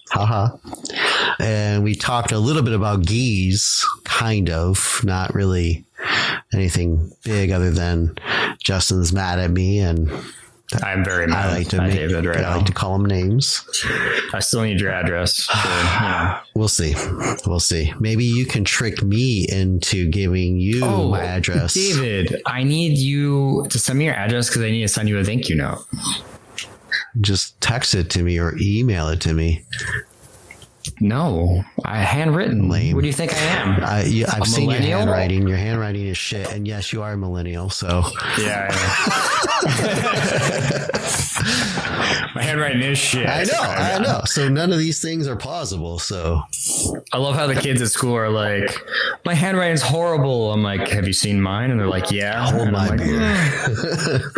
A: haha. And we talked a little bit about gis, kind of, not really anything big other than Justin's mad at me and
B: I'm very mad.
A: I like to call them names.
B: I still need your address.
A: We'll see. Maybe you can trick me into giving you my address.
B: David, I need you to send me your address because I need to send you a thank you note.
A: Just text it to me or email it to me.
B: No, handwritten.
A: Lame.
B: What do you think I am?
A: I've seen your handwriting. Your handwriting is shit. And yes, you are a millennial. So
B: yeah, my handwriting is shit.
A: I know. So none of these things are plausible. So
B: I love how the kids at school are like, my handwriting's horrible. I'm like, have you seen mine? And they're like, yeah.
A: Hold my beer.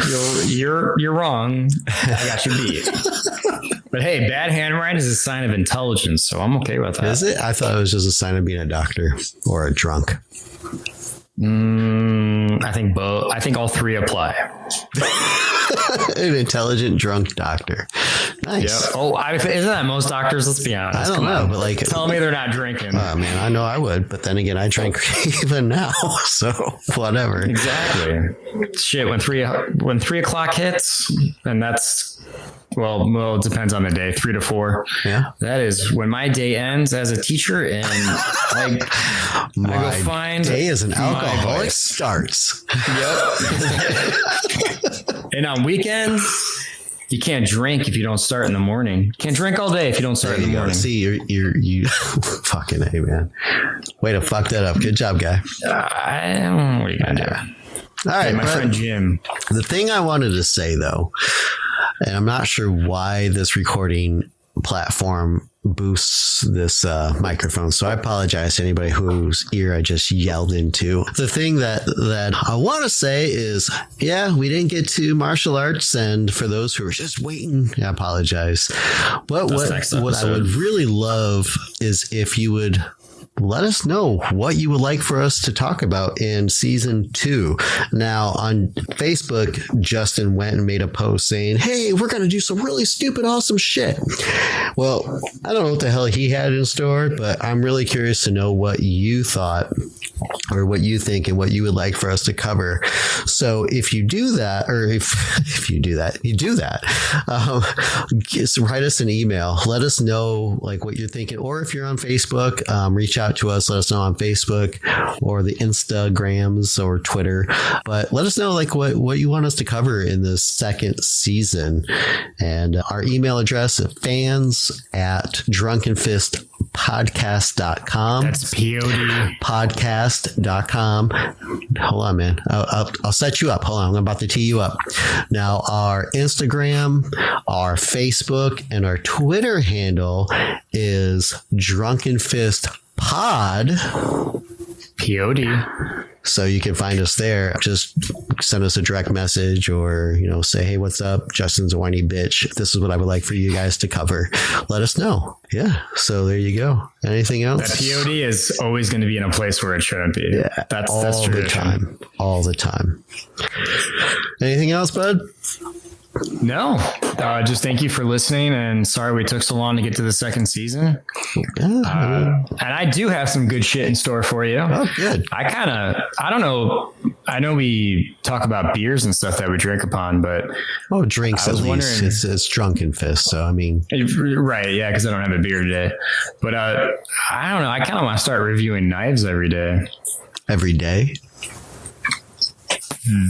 B: You're wrong. I got you beat. But hey, bad handwriting is a sign of intelligence, so I'm okay with that.
A: Is it? I thought it was just a sign of being a doctor or a drunk.
B: I think both. I think all three apply.
A: An intelligent drunk doctor. Nice.
B: Yep. Oh, isn't that most doctors? Let's be honest.
A: I don't know, but like,
B: tell me they're not drinking.
A: Man, I know I would, but then again, I drink even now, so whatever.
B: Exactly. Shit. When 3 o'clock hits, and that's. Well, it depends on the day, 3 to 4.
A: Yeah.
B: That is when my day ends as a teacher, and I go find
A: day as an alcoholic starts.
B: Yep. And on weekends, you can't drink if you don't start in the morning. You can't drink all day if you don't start in the morning.
A: See, you fucking A, man. Way to fuck that up. Good job, guy.
B: I don't know what are you gonna do.
A: All right,
B: my friend Jim.
A: The thing I wanted to say, though, and I'm not sure why this recording platform boosts this microphone, so I apologize to anybody whose ear I just yelled into. The thing that I want to say is, yeah, we didn't get to martial arts, and for those who are just waiting, I apologize. But what I would really love is if you would let us know what you would like for us to talk about in season 2. Now on Facebook, Justin went and made a post saying, hey, we're going to do some really stupid, awesome shit. Well, I don't know what the hell he had in store, but I'm really curious to know what you thought or what you think and what you would like for us to cover. So if you do that, or if you do that, just write us an email. Let us know like what you're thinking, or if you're on Facebook, reach out to us. Let us know on Facebook or the Instagrams or Twitter. But let us know like what you want us to cover in this second season. And our email address is fans@drunkenfistpodcast.com.
B: That's POD.
A: Podcast.com. Hold on, man. I'll set you up. Hold on. I'm about to tee you up. Now, our Instagram, our Facebook, and our Twitter handle is Drunken Fist Pod.
B: POD.
A: So you can find us there. Just send us a direct message or, say, hey, what's up? Justin's a whiny bitch. This is what I would like for you guys to cover. Let us know. Yeah. So there you go. Anything else?
B: That POD is always going to be in a place where it shouldn't be.
A: Yeah.
B: That's
A: all the time. All the time. Anything else, bud?
B: No, just thank you for listening, and sorry we took so long to get to the second season. And I do have some good shit in store for you.
A: Oh, good.
B: I don't know. I know we talk about beers and stuff that we drink upon, but
A: drinks at least. It's Drunken Fist, so I mean,
B: right? Yeah, because I don't have a beer today. But I don't know. I kind of want to start reviewing knives every day.
A: Every day.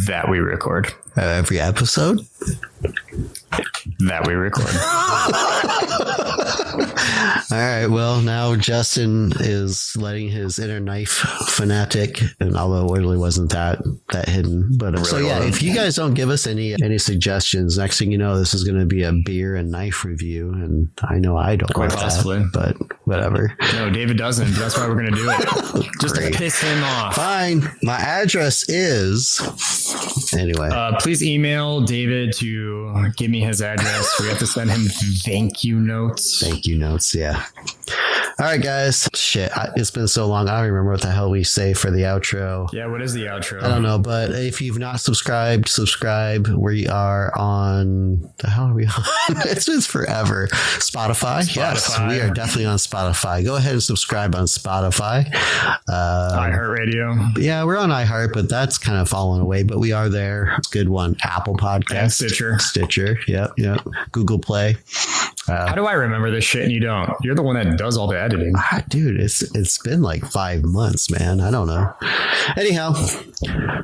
B: That we record.
A: Every episode
B: that we record.
A: All right. Well, now Justin is letting his inner knife fanatic, and although it really wasn't that hidden, but so yeah, if you guys don't give us any suggestions, next thing you know, this is going to be a beer and knife review, and I know I don't
B: quite
A: want
B: possibly,
A: that, but whatever.
B: No, David doesn't. That's why we're going to do it, just to piss him off.
A: Fine. My address is anyway.
B: Please email David to give me his address. We have to send him thank you notes.
A: Thank you notes. Yeah. All right, guys. Shit. It's been so long. I don't remember what the hell we say for the outro.
B: Yeah. What is the outro?
A: I don't know. But if you've not subscribed, subscribe. We are on, the hell are we on? It's forever. Spotify. Yes, we are definitely on Spotify. Go ahead and subscribe on Spotify.
B: iHeartRadio.
A: Yeah, we're on iHeart, but that's kind of fallen away. But we are there. It's a good one. Apple Podcast.
B: And
A: Stitcher. Yep. Google Play.
B: How do I remember this shit and you don't? You're the one that does all the editing.
A: Dude, it's been like 5 months, man. I don't know. Anyhow,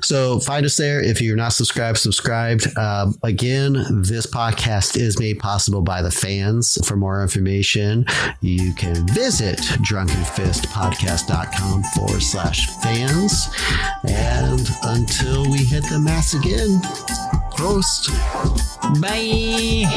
A: so find us there. If you're not subscribed. Again, this podcast is made possible by the fans. For more information, you can visit drunkenfistpodcast.com/fans. And until we hit the mats again, prost.
B: Bye.